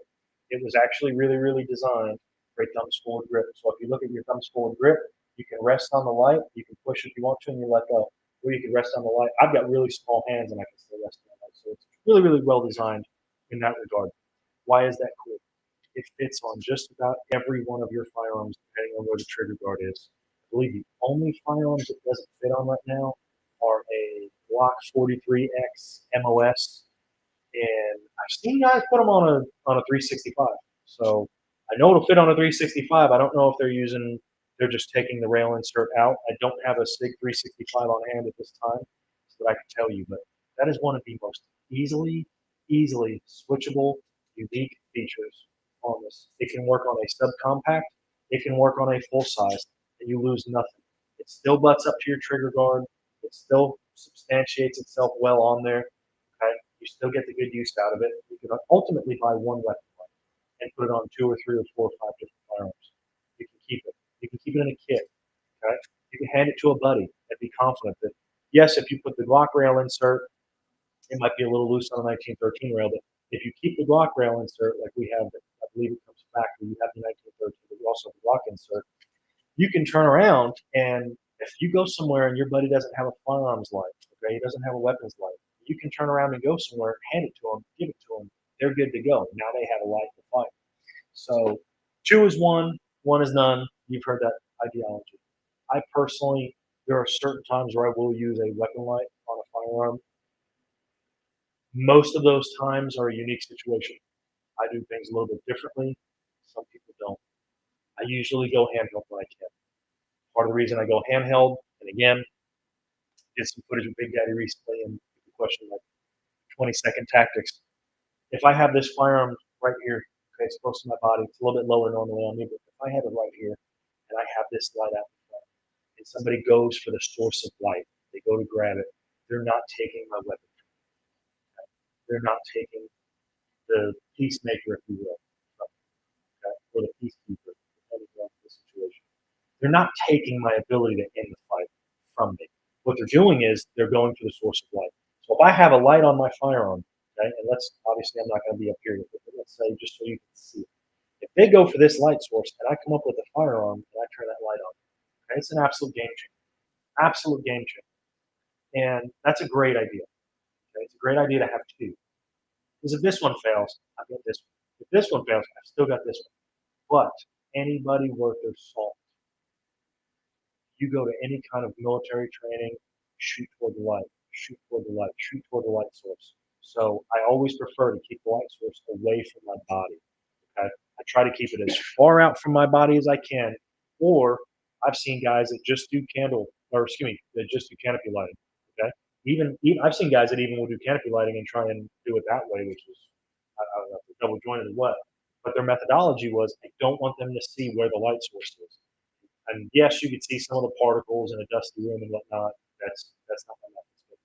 It was actually really, really designed for a thumbs forward grip. So if you look at your thumbs forward grip, you can rest on the light, you can push if you want to, and you let go. Or you can rest on the light. I've got really small hands and I can still rest on the light. So it's really, really well designed in that regard. Why is that cool? It fits on just about every one of your firearms, depending on where the trigger guard is. I believe the only firearms it doesn't fit on right now are a Glock 43X MOS, and I've seen guys put them on a 365. So I know it'll fit on a 365. I don't know if they're just taking the rail insert out. I don't have a SIG 365 on hand at this time, so that I can tell you, but that is one of the most easily switchable, unique features on this. It can work on a subcompact. It can work on a full size, and you lose nothing. It still butts up to your trigger guard. It still substantiates itself well on there. Okay, you still get the good use out of it. You can ultimately buy one weapon and put it on 2 or 3 or 4 or 5 different firearms. You can keep it. You can keep it in a kit. Okay, you can hand it to a buddy and be confident that yes, if you put the Glock rail insert, it might be a little loose on a 1913 rail, but if you keep the Glock rail insert like we have, I believe it comes back. You have the 1913, but you also have the Glock insert. You can turn around, and if you go somewhere and your buddy doesn't have a firearms light, okay, he doesn't have a weapons light, you can turn around and go somewhere, hand it to them, give it to them. They're good to go. Now they have a light to fight. So 2 is 1, 1 is none. You've heard that ideology. I personally, there are certain times where I will use a weapon light on a firearm. Most of those times are a unique situation. I do things a little bit differently. Some people don't. I usually go handheld when I can. Part of the reason I go handheld, and again, did some footage with Big Daddy recently, and the question like 20-second tactics. If I have this firearm right here, okay, it's close to my body, it's a little bit lower normally on me, but if I have it right here, and I have this light out in front, and somebody goes for the source of light, they go to grab it, they're not taking my weapon. They're not taking the peacemaker, if you will, okay, or the peacekeeper, depending on the situation. They're not taking my ability to end the fight from me. What they're doing is they're going for the source of light. So if I have a light on my firearm, okay, and obviously I'm not going to be up here with it, but let's say just so you can see it. If they go for this light source and I come up with a firearm and I turn that light on, okay, it's an absolute game changer. Absolute game changer. And that's a great idea. Okay? It's a great idea to have 2. Because if this one fails, I've got this one. If this one fails, I've still got this one. But anybody worth their salt, you go to any kind of military training, shoot toward the light, shoot toward the light, shoot toward the light source. So I always prefer to keep the light source away from my body. Okay, I try to keep it as far out from my body as I can. Or I've seen guys that just do that just do canopy lighting. Okay, Even I've seen guys that even will do canopy lighting and try and do it that way, which is I don't know if they're double jointed or what. But their methodology was, I don't want them to see where the light source is. And yes, you could see some of the particles in a dusty room and whatnot. That's not my method.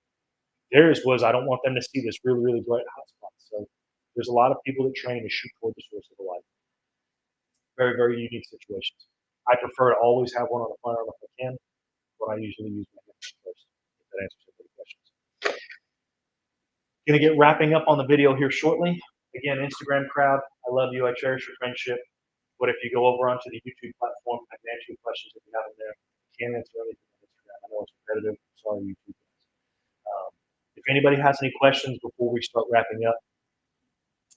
Theirs was, I don't want them to see this really, really bright hot spot. So there's a lot of people that train to shoot toward the source of the light. Very, very unique situations. I prefer to always have one on the firearm if I can, but I usually use my hand first, if that answers any questions. Gonna get wrapping up on the video here shortly. Again, Instagram crowd, I love you. I cherish your friendship. But if you go over onto the YouTube platform, I can answer your questions if you have them there. I can't answer everything on Instagram. I know it's repetitive. Sorry, YouTube. If anybody has any questions before we start wrapping up,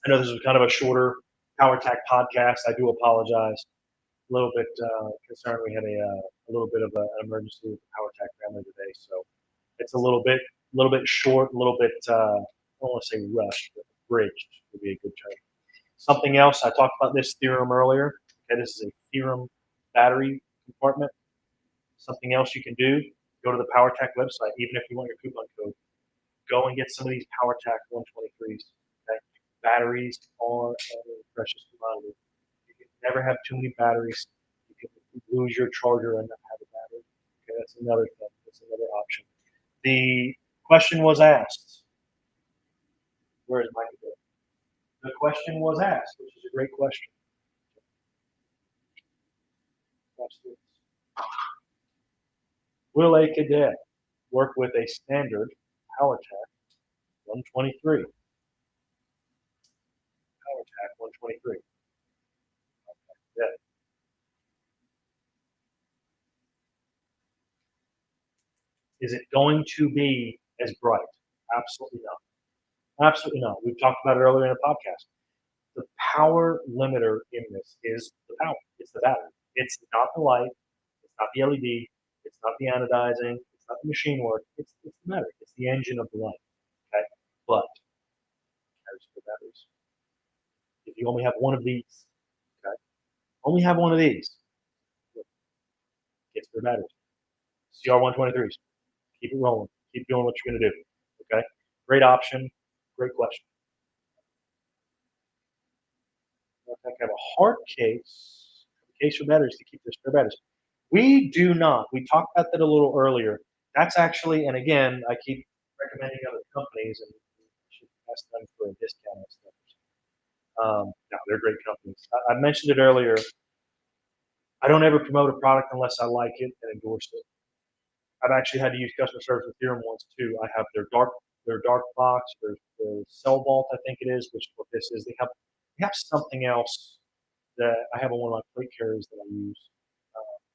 I know this is kind of a shorter Powertac podcast. I do apologize. A little bit concerned. We had a little bit of an emergency with the Powertac family today, so it's a little bit short, a little bit. I don't want to say rushed, but bridged would be a good term. Something else, I talked about this Theorem earlier. Okay, this is a Theorem battery compartment. Something else you can do, go to the Powertac website, even if you want your coupon code, go and get some of these Powertac 123s. Okay? Batteries are a precious commodity. You can never have too many batteries. You can lose your charger and not have a battery. Okay, that's another thing. That's another option. The question was asked. Where is Mike? The question was asked, which is a great question. Will a cadet work with a standard Powertac 123? Powertac 123. Yeah. Is it going to be as bright? Absolutely not. Absolutely not. We've talked about it earlier in the podcast. The power limiter in this is the power. It's the battery. It's not the light. It's not the LED. It's not the anodizing. It's not the machine work. It's the battery. It's the engine of the light. Okay, but carries the batteries. If you only have one of these, okay, only have one of these, gets their batteries. CR123s. Keep it rolling. Keep doing what you're going to do. Okay, great option. Great question. I have a hard case for batteries to keep their spare batteries. We do not. We talked about that a little earlier. That's actually, and again, I keep recommending other companies, and should ask them for a discount and stuff. No, they're great companies. I mentioned it earlier. I don't ever promote a product unless I like it and endorse it. I've actually had to use customer service with Theorem once too. I have their dark box, their cell vault, I think it is, which is what this is. They have something else that I have on one of my plate carriers that I use.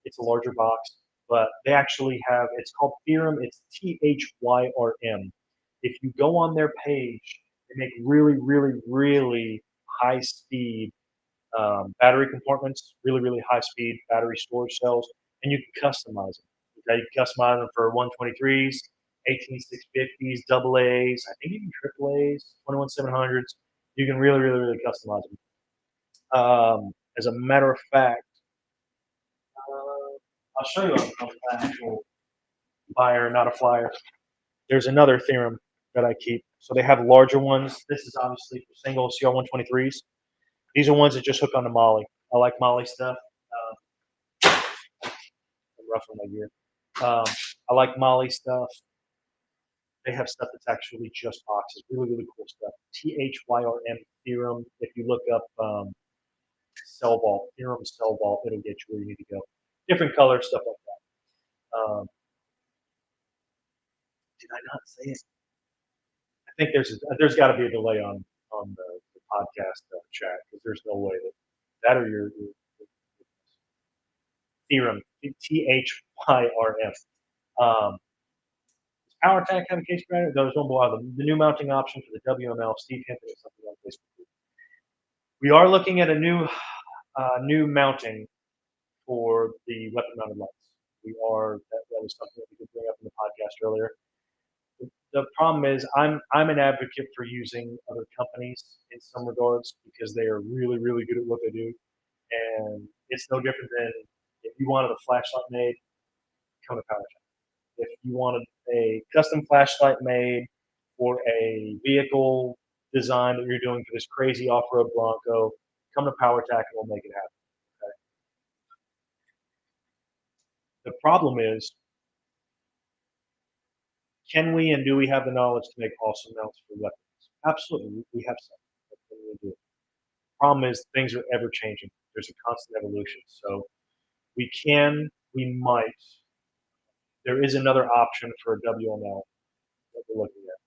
It's a larger box, but they actually have. It's called Theorem. It's THYRM. If you go on their page, they make really, really, really high speed battery compartments, really, really high speed battery storage cells, and you can customize them. Okay, you can customize them for 123s, 18650s, double A's, I think even triple A's, 21700s. You can really, really, really customize them. As a matter of fact, I'll show you an actual buyer, not a flyer. There's another Theorem that I keep. So they have larger ones. This is obviously for single CR123s. These are ones that just hook onto Molly. I like Molly stuff. I'm ruffling my gear. I like Molly stuff. They have stuff that's actually just boxes. Really, really cool stuff. THYRM Theorem. If you look up Cell Vault, Theorem Cell Vault, it'll get you where you need to go. Different colors, stuff like that. Did I not say it? I think there's got to be a delay on the podcast chat because there's no way that or your Theorem, THYRM. Powertac have a case brand. Those one below the new mounting option for the WML. Steve hinted at something on Facebook. We are looking at a new mounting for the weapon mounted lights. That was something that we could bring up in the podcast earlier. The problem is I'm an advocate for using other companies in some regards because they are really, really good at what they do. And it's no different than if you wanted a flashlight made, come to Powertac. If you wanted a custom flashlight made for a vehicle design that you're doing for this crazy off-road Bronco, come to Powertac and we'll make it happen. Okay? The problem is, can we and do we have the knowledge to make awesome mounts for weapons? Absolutely, we have some. What can we do? Problem is, things are ever changing. There's a constant evolution. So we might. There is another option for a WML that we're looking at.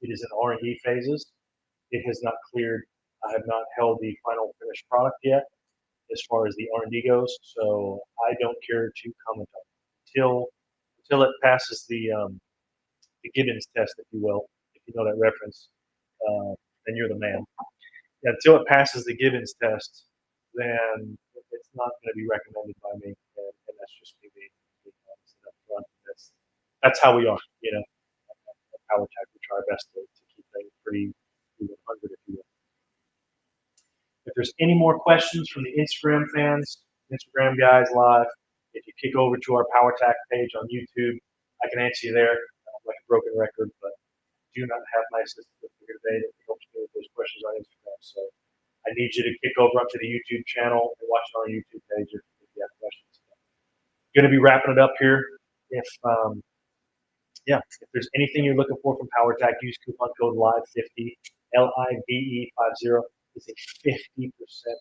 It is in R&D phases. It has not cleared. I have not held the final finished product yet as far as the R&D goes, so I don't care to comment on it until it passes the Gibbons test, if you will, if you know that reference, then you're the man. Until it passes the Gibbons test, then it's not going to be recommended by me, and that's just me being honest and upfront. That's how we are, at Powertac. We try our best to keep things pretty 100, if you will. If there's any more questions from the Instagram fans, Instagram guys live, if you kick over to our Powertac page on YouTube, I can answer you there like a broken record, but do not have my assistant with me today that helps me with those questions on Instagram. So I need you to kick over up to the YouTube channel and watch it on our YouTube page if you have questions. Going to be wrapping it up here. If there's anything you're looking for from Powertac, use coupon code LIVE50, LIVE50. It's a 50%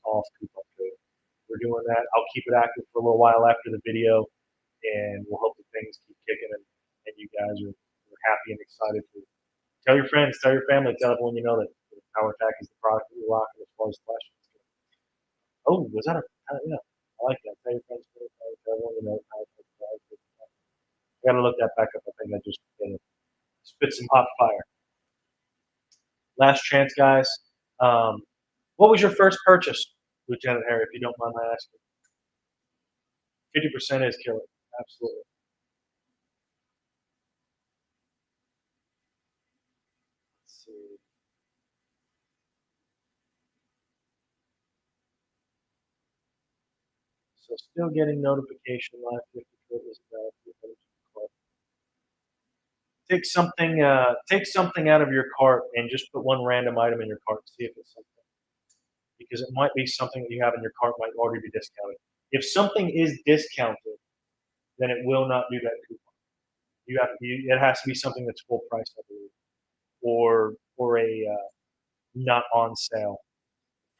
off coupon code. We're doing that. I'll keep it active for a little while after the video, and we'll hope that things keep kicking and you guys are happy and excited to tell your friends, tell your family, tell everyone you know that Powertac is the product that we're rocking as far as questions. Oh, was that yeah, I like that. Tell your friends, tell everyone you know Powertac. I gotta look that back up. I think I just spit some hot fire. Last chance, guys. What was your first purchase, Lieutenant Harry, if you don't mind my asking? 50% is killer. Absolutely. Let's see. So still getting notification live 50 is take something out of your cart and just put one random item in your cart and see if it's something. Because it might be something that you have in your cart might already be discounted. If something is discounted, then it will not do that coupon. It has to be something that's full price, I believe, or a not on sale.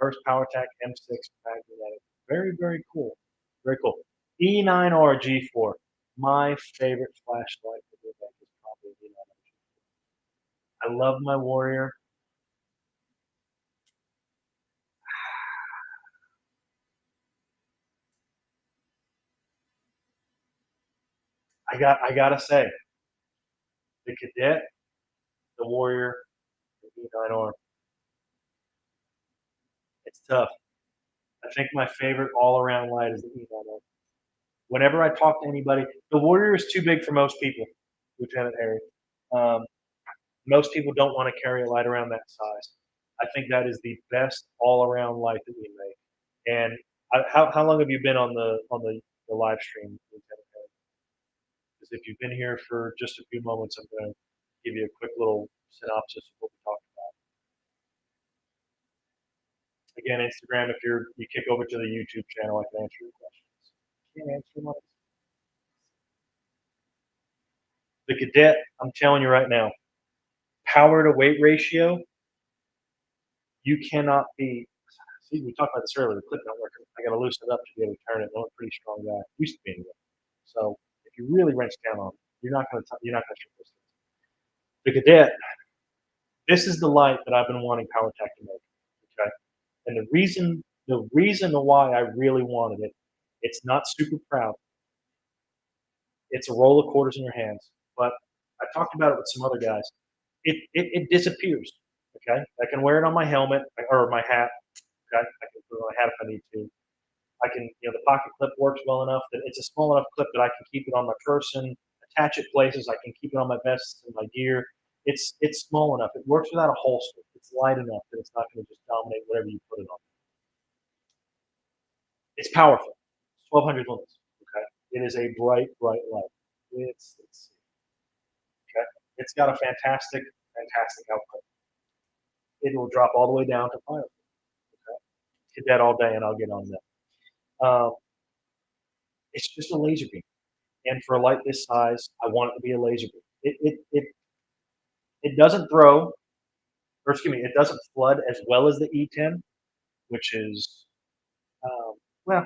First Powertac M6 magnetic. Very, very cool. Very cool. E9R G4. My favorite flashlight for the event is probably E9R G4. I love my Warrior. I gotta say, the Cadet, the Warrior, the E9R. It's tough. I think my favorite all-around light is the E9R. Whenever I talk to anybody, the Warrior is too big for most people, Lieutenant Harry. Most people don't want to carry a light around that size. I think that is the best all-around light that we make. And how long have you been on the live stream, Lieutenant Harry? Because if you've been here for just a few moments, I'm going to give you a quick little synopsis of what we talked about. Again, Instagram, if you kick over to the YouTube channel, I can answer your questions. Can't answer them. The Cadet, I'm telling you right now, power to weight ratio, you cannot be. See, we talked about this earlier. The clip not working. I got to loosen it up to be able to turn it. I'm a pretty strong guy. Used to be anyway. So if you really wrench down on it, you're not going to strip this thing. The Cadet, this is the light that I've been wanting Powertac to make. Okay, and the reason why I really wanted it, it's not super proud. It's a roll of quarters in your hands. But I talked about it with some other guys. It disappears. Okay, I can wear it on my helmet or my hat. Okay, I can put it on my hat if I need to. I can, the pocket clip works well enough that it's a small enough clip that I can keep it on my person, attach it places. I can keep it on my vest and my gear. It's small enough. It works without a holster. It's light enough that it's not going to just dominate whatever you put it on. It's powerful. 1200 lumens. Okay, it is a bright light. Let's see. It's got a fantastic output. It will drop all the way down to fire. Okay? Cadet all day, and I'll get on that. It's just a laser beam, and for a light this size, I want it to be a laser beam. It doesn't throw, or excuse me, it doesn't flood as well as the E10, which is well,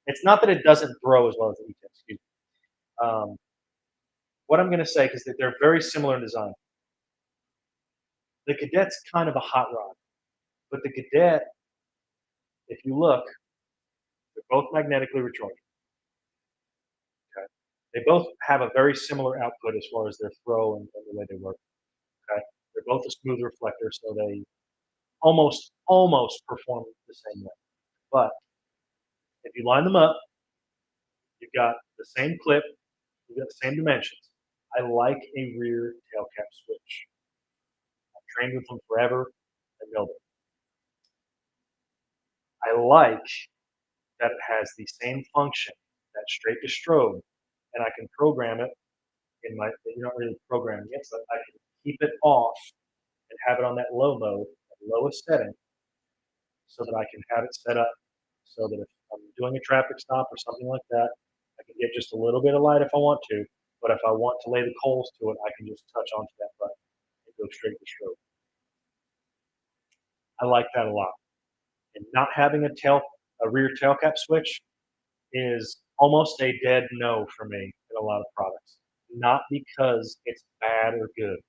it's not that it doesn't throw as well as the E10. Excuse me. What I'm going to say, because they're very similar in design. The Cadet's kind of a hot rod, but the Cadet, if you look, they're both magnetically rechargeable. Okay, they both have a very similar output as far as their throw and the way they work. Okay, they're both a smooth reflector, so they almost perform the same way. But if you line them up, you've got the same clip, you've got the same dimensions. I like a rear tail cap switch. I've trained with them forever. I know them. I like that it has the same function, that straight to strobe, and I can program it in my, you're not really programming it, but I can keep it off and have it on that low mode, that lowest setting, so that I can have it set up so that if I'm doing a traffic stop or something like that, I can get just a little bit of light if I want to, but if I want to lay the coals to it, I can just touch onto that button and go straight to strobe. I like that a lot. And not having a rear tail cap switch is almost a dead no for me in a lot of products. Not because it's bad or good.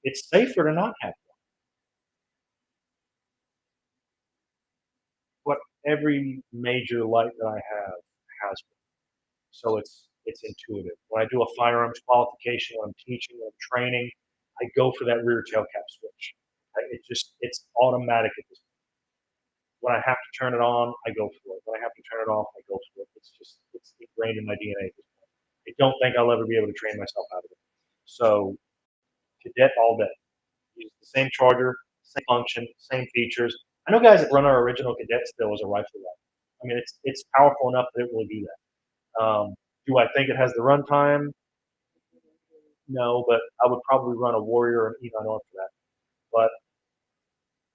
It's safer to not have what every major light that I have has. So it's intuitive. When I do a firearms qualification, when I'm teaching, when I'm training, I go for that rear tail cap switch. It's automatic at this point. When I have to turn it on, I go for it. When I have to turn it off, I go for it. It's ingrained in my DNA at this point. I don't think I'll ever be able to train myself out of it. So Cadet all day. Use the same charger, same function, same features. I know guys that run our original Cadet still as a rifle rifle. I mean, it's powerful enough that it will do that. Do I think it has the runtime? No, but I would probably run a Warrior or an E9R for that. But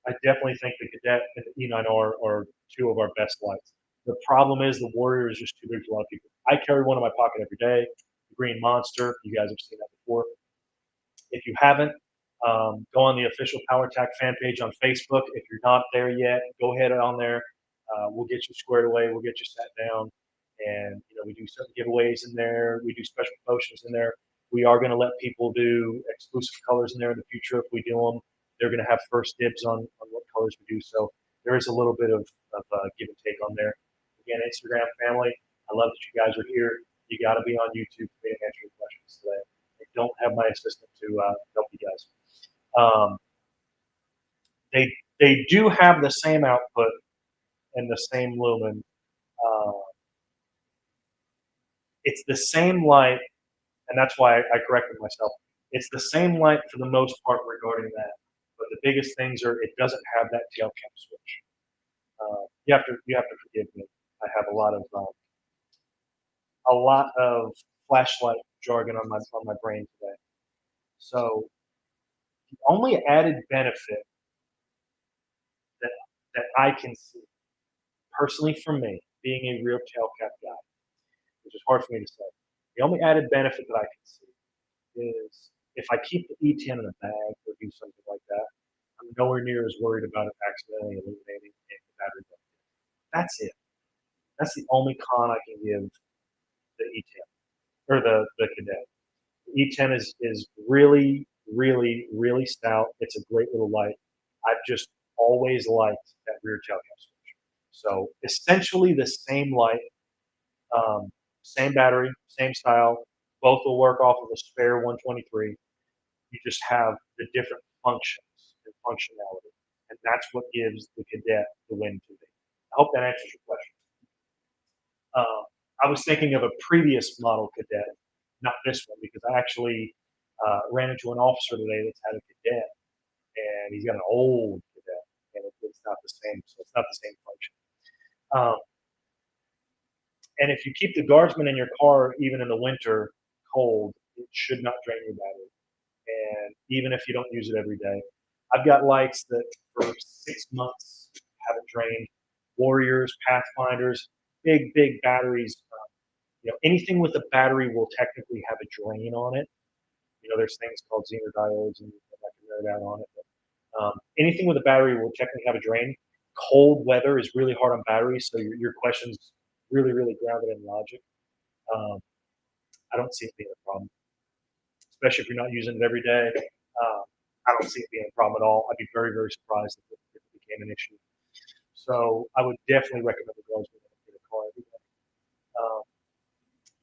I definitely think the Cadet and the E9R are two of our best lights. The problem is the Warrior is just too big for a lot of people. I carry one in my pocket every day, the Green Monster. You guys have seen that before. If you haven't, go on the official Powertac fan page on Facebook. If you're not there yet, go ahead on there. We'll get you squared away. We'll get you sat down. And we do certain giveaways in there. We do special promotions in there. We are going to let people do exclusive colors in there in the future if we do them. They're going to have first dibs on what colors we do. So there is a little bit of give and take on there. Again, Instagram family, I love that you guys are here. You got to be on YouTube for me to answer your questions today. I don't have my assistant to help you guys. They do have the same output and the same lumen. It's the same light, and that's why I corrected myself. It's the same light for the most part regarding that. But the biggest things are it doesn't have that tail cap switch. You have to forgive me. I have a lot of flashlight jargon on my brain today. So the only added benefit that I can see personally for me, being a real tail cap guy, which is hard for me to say, the only added benefit that I can see is if I keep the E10 in a bag or do something like that, I'm nowhere near as worried about it accidentally illuminating the battery. That's it. That's the only con I can give the E10 or the Cadet. The E10 is really, really, really stout. It's a great little light. I've just always liked that rear tail cap switch. So essentially the same light, same battery, same style. Both will work off of a spare 123. You just have the different functions and functionality. And that's what gives the Cadet the win to me. I hope that answers your question. I was thinking of a previous model Cadet, not this one, because I actually ran into an officer today that's had a Cadet, and he's got an old Cadet, and it's not the same, so it's not the same function. And if you keep the guardsman in your car, even in the winter cold, it should not drain your battery. And even if you don't use it every day, I've got lights that for 6 months haven't drained. Warriors, Pathfinders, big batteries. Anything with a battery will technically have a drain on it. There's things called Zener diodes, and I can nerd out on it. But, anything with a battery will technically have a drain. Cold weather is really hard on batteries, so your question's really grounded in logic. Um, I don't see it being a problem, especially if you're not using it every day. I don't see it being a problem at all. I'd be very surprised if it became an issue. So I would definitely recommend the gloves when you get a car every day.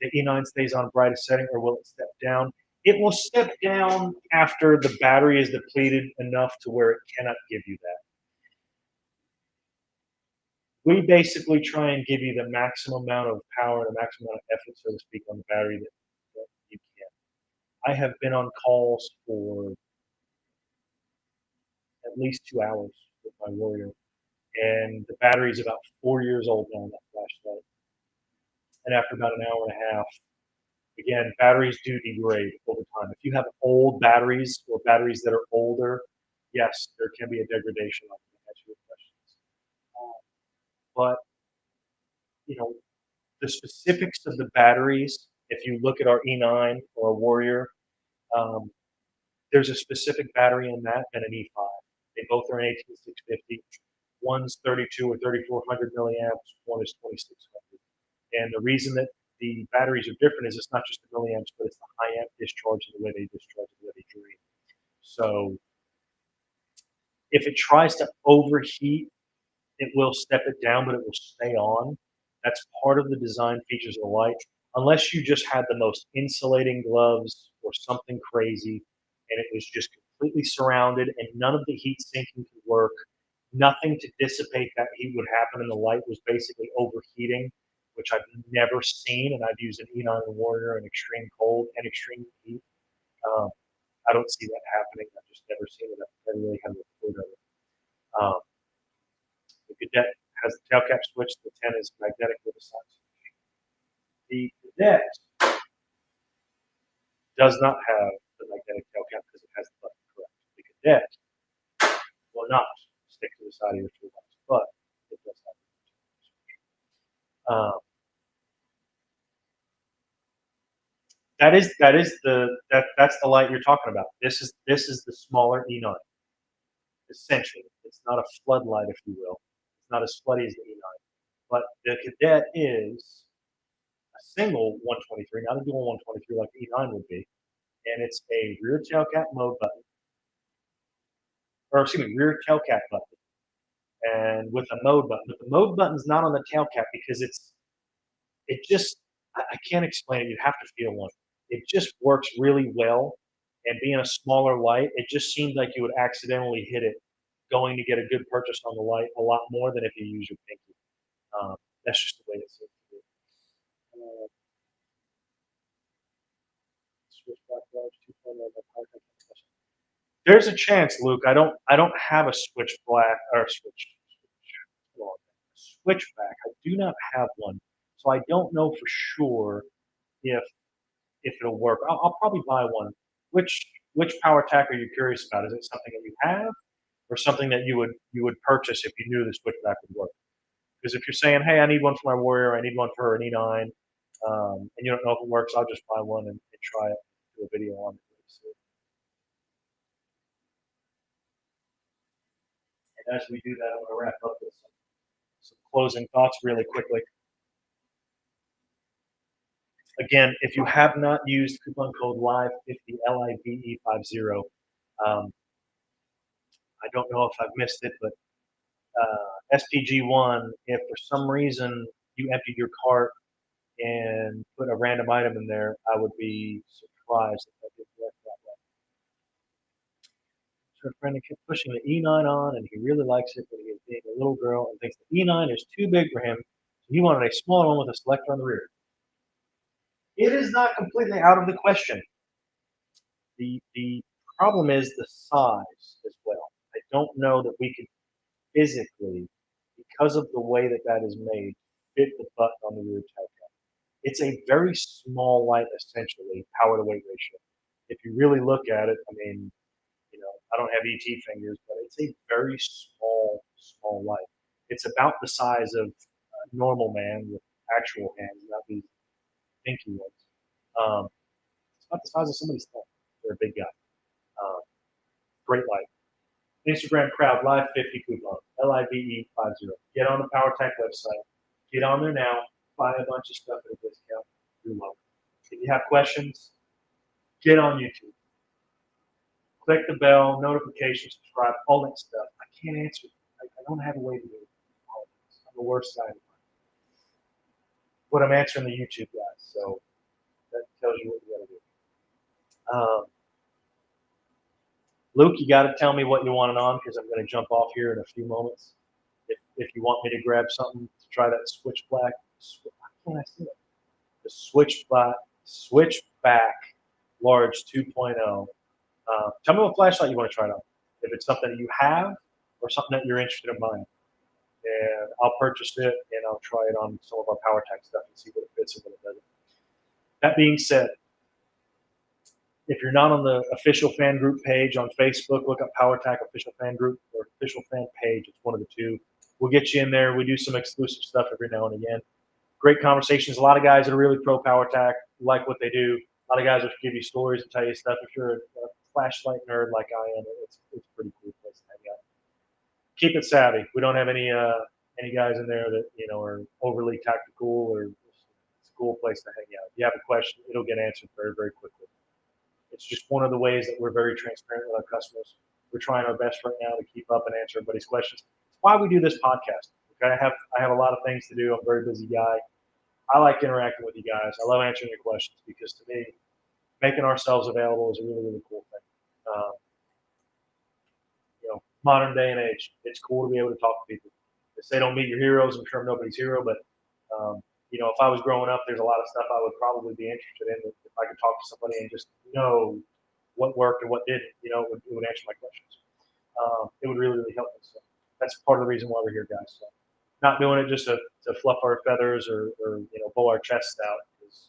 The E9 stays on brightest setting, or will it step down? It will step down after the battery is depleted enough to where it cannot give you that. We basically try and give you the maximum amount of power, the maximum amount of effort, so to speak, on the battery that you can. I have been on calls for at least 2 hours with my Warrior, and the battery is about 4 years old now on that flashlight. And after about an hour and a half, again, batteries do degrade over time. If you have old batteries or batteries that are older, yes, there can be a degradation on them, to answer your questions. But, the specifics of the batteries, if you look at our E9 or a Warrior, there's a specific battery in that and an E5. They both are an 18650. One's 32 or 3400 milliamps, one is 2600. And the reason that the batteries are different is it's not just the milliamps, but it's the high amp discharge and the way they discharge and the way they drain. So if it tries to overheat, it will step it down, but it will stay on. That's part of the design features of the light. Unless you just had the most insulating gloves or something crazy, and it was just completely surrounded and none of the heat sinking could work, nothing to dissipate that heat would happen, and the light was basically overheating, which I've never seen, and I've used an E9 Warrior in extreme cold and extreme heat. I don't see that happening. I've just never seen it. I've never really had a report of it. The Cadet has the tail cap switch. The 10 is magnetic with a side switch. The Cadet does not have the magnetic tail cap because it has the button correct. The Cadet will not stick to the side of your toolbox, but it does have the switch. That's the light you're talking about. This is the smaller E9. Essentially, it's not a floodlight, if you will. It's not as floody as the E9, but the Cadet is a single 123, not a dual 123 like the E9 would be, and it's a rear tail cap mode button, or excuse me, rear tail cap button, and with a mode button. But the mode button's not on the tail cap because I can't explain it. You have to feel one. It just works really well. And being a smaller light, it just seemed like you would accidentally hit it going to get a good purchase on the light a lot more than if you use your pinky. That's just the way it seems to be. Switch back large 2.0 Powertac. There's a chance, Luke. I don't have a switchback. I do not have one, so I don't know for sure if it'll work. I'll probably buy one. Which Powertac are you curious about? Is it something that you have, or something that you would purchase if you knew the switchback would work? Because if you're saying, "Hey, I need one for my Warrior, I need one for an E9," and you don't know if it works, I'll just buy one and try it, do a video on it. And as we do that, I'm going to wrap up with some closing thoughts really quickly. Again, if you have not used coupon code LIVE50, LIVE50, I don't know if I've missed it, but SPG1, if for some reason you emptied your cart and put a random item in there, I would be surprised if that didn't work that way. So a friend kept pushing the E9 on, and he really likes it, but he is being a little girl and thinks the E9 is too big for him, so he wanted a smaller one with a selector on the rear. It is not completely out of the question. The problem is the size as well. I don't know that we could physically, because of the way that is made, fit the button on the rear tail cap. It's a very small light, essentially, power to weight ratio. If you really look at it, I mean, I don't have ET fingers, but it's a very small light. It's about the size of a normal man with actual hands, not these pinky ones. It's about the size of somebody's thumb. They're a big guy. Great light. Instagram crowd live 50 coupon, LIVE50. Get on the Powertac website. Get on there now. Buy a bunch of stuff at a discount. You're welcome. If you have questions, get on YouTube. Click the bell, notifications, subscribe, all that stuff. I can't answer. I don't have a way to do it. I'm the worst guy. But I'm answering the YouTube guys, so that tells you what you got to do. Luke, you got to tell me what you want it on because I'm going to jump off here in a few moments. If you want me to grab something to try that switchback, how can I say it? The switchback large 2.0. Tell me what flashlight you want to try it on. If it's something that you have or something that you're interested in buying. And I'll purchase it and I'll try it on some of our Powertac stuff and see what it fits and what it doesn't. That being said, if you're not on the official fan group page on Facebook, look up Powertac official fan group or official fan page. It's one of the two. We'll get you in there. We do some exclusive stuff every now and again. Great conversations. A lot of guys that are really pro Powertac, like what they do. A lot of guys will give you stories and tell you stuff. If you're a flashlight nerd like I am, it's a pretty cool place to hang out. Keep it savvy. We don't have any guys in there that are overly tactical, or it's a cool place to hang out. If you have a question, it'll get answered very, very quickly. It's just one of the ways that we're very transparent with our customers. We're trying our best right now to keep up and answer everybody's questions. It's why we do this podcast. Okay, I have a lot of things to do. I'm a very busy guy. I like interacting with you guys. I love answering your questions because to me, making ourselves available is a really, really cool thing. Modern day and age, it's cool to be able to talk to people. They say don't meet your heroes. I'm sure I'm nobody's hero, but if I was growing up, there's a lot of stuff I would probably be interested in if I could talk to somebody and just know what worked and what didn't. It would answer my questions. It would really, really help us. So that's part of the reason why we're here, guys. So not doing it just to fluff our feathers or blow our chests out. Because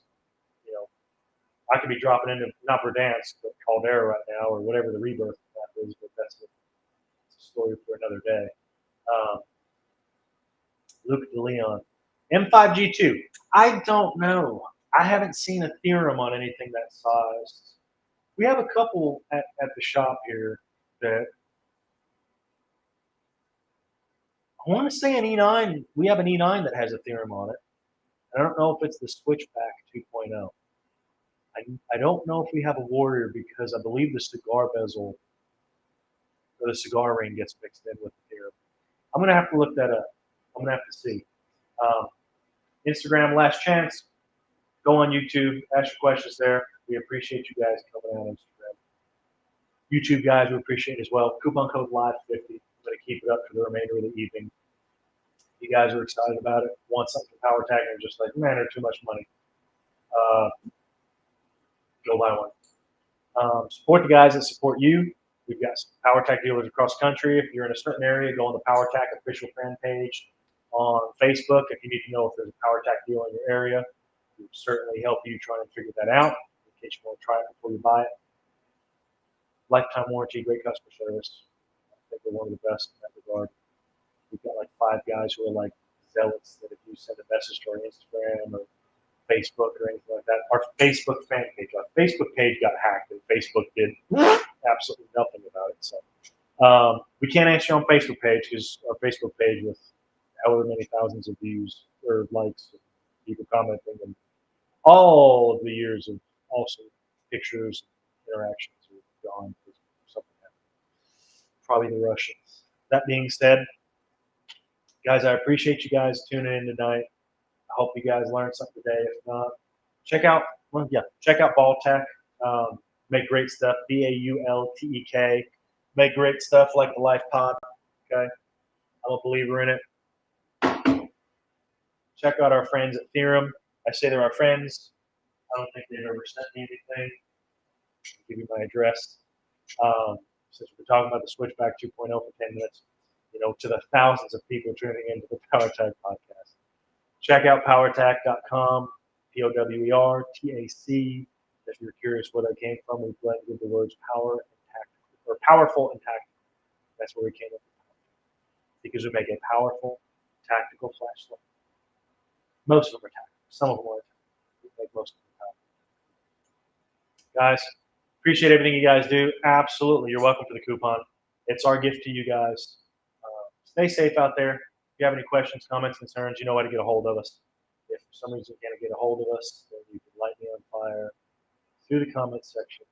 I could be dropping into not for dance, but Caldera right now or whatever the rebirth is, but that's a story for another day. Luke DeLeon. M5G2. I don't know. I haven't seen a Theorem on anything that size. We have a couple at the shop here that I want to say an E9. We have an E9 that has a Theorem on it. I don't know if it's the Switchback 2.0. I don't know if we have a Warrior because I believe the cigar bezel or the cigar ring gets mixed in with the Theorem. I'm going to have to look that up. I'm going to have to see. Instagram, last chance. Go on YouTube. Ask your questions there. We appreciate you guys coming on Instagram. YouTube guys, we appreciate it as well. Coupon code LIVE50. I'm going to keep it up for the remainder of the evening. If you guys are excited about it, want something from Powertac, and just like, man, they're too much money. Go buy one. Support the guys that support you. We've got some Powertac dealers across the country. If you're in a certain area, go on the Powertac official fan page on Facebook. If you need to know if there's a Powertac deal in your area, we'll certainly help you try and figure that out in case you want to try it before you buy it. Lifetime warranty, great customer service. I think we're one of the best in that regard. We've got like 5 guys who are like zealots that if you send a message to our Instagram or Facebook or anything like that, our Facebook fan page, our Facebook page got hacked and Facebook did absolutely nothing about it. So we can't answer on Facebook page because our Facebook page with however many thousands of views or likes, and people commenting, and all of the years of awesome pictures and interactions are gone because something happened. Probably the Russians. That being said, guys, I appreciate you guys tuning in tonight. I hope you guys learned something today. If not, check out Vaultek. Make great stuff. Vaultek. Make great stuff like the Life Pod. Okay, I'm a believer in it. Check out our friends at Theorem. I say they're our friends. I don't think they've ever sent me anything. I'll give you my address. Since we're talking about the Switchback 2.0 for 10 minutes, to the thousands of people tuning into the Powertac podcast. Check out powertac.com. Powertac. If you're curious where that came from, we blended the words power and tactical, or powerful and tactical. That's where we came up with, because we make a powerful tactical flashlight. Most of them are tactical. Some of them are tactical. We make most of them powerful. Guys, appreciate everything you guys do. Absolutely, you're welcome for the coupon. It's our gift to you guys. Stay safe out there. If you have any questions, comments, concerns, you know how to get a hold of us. If for some reason you can't get a hold of us, then you can light me on fire through the comments section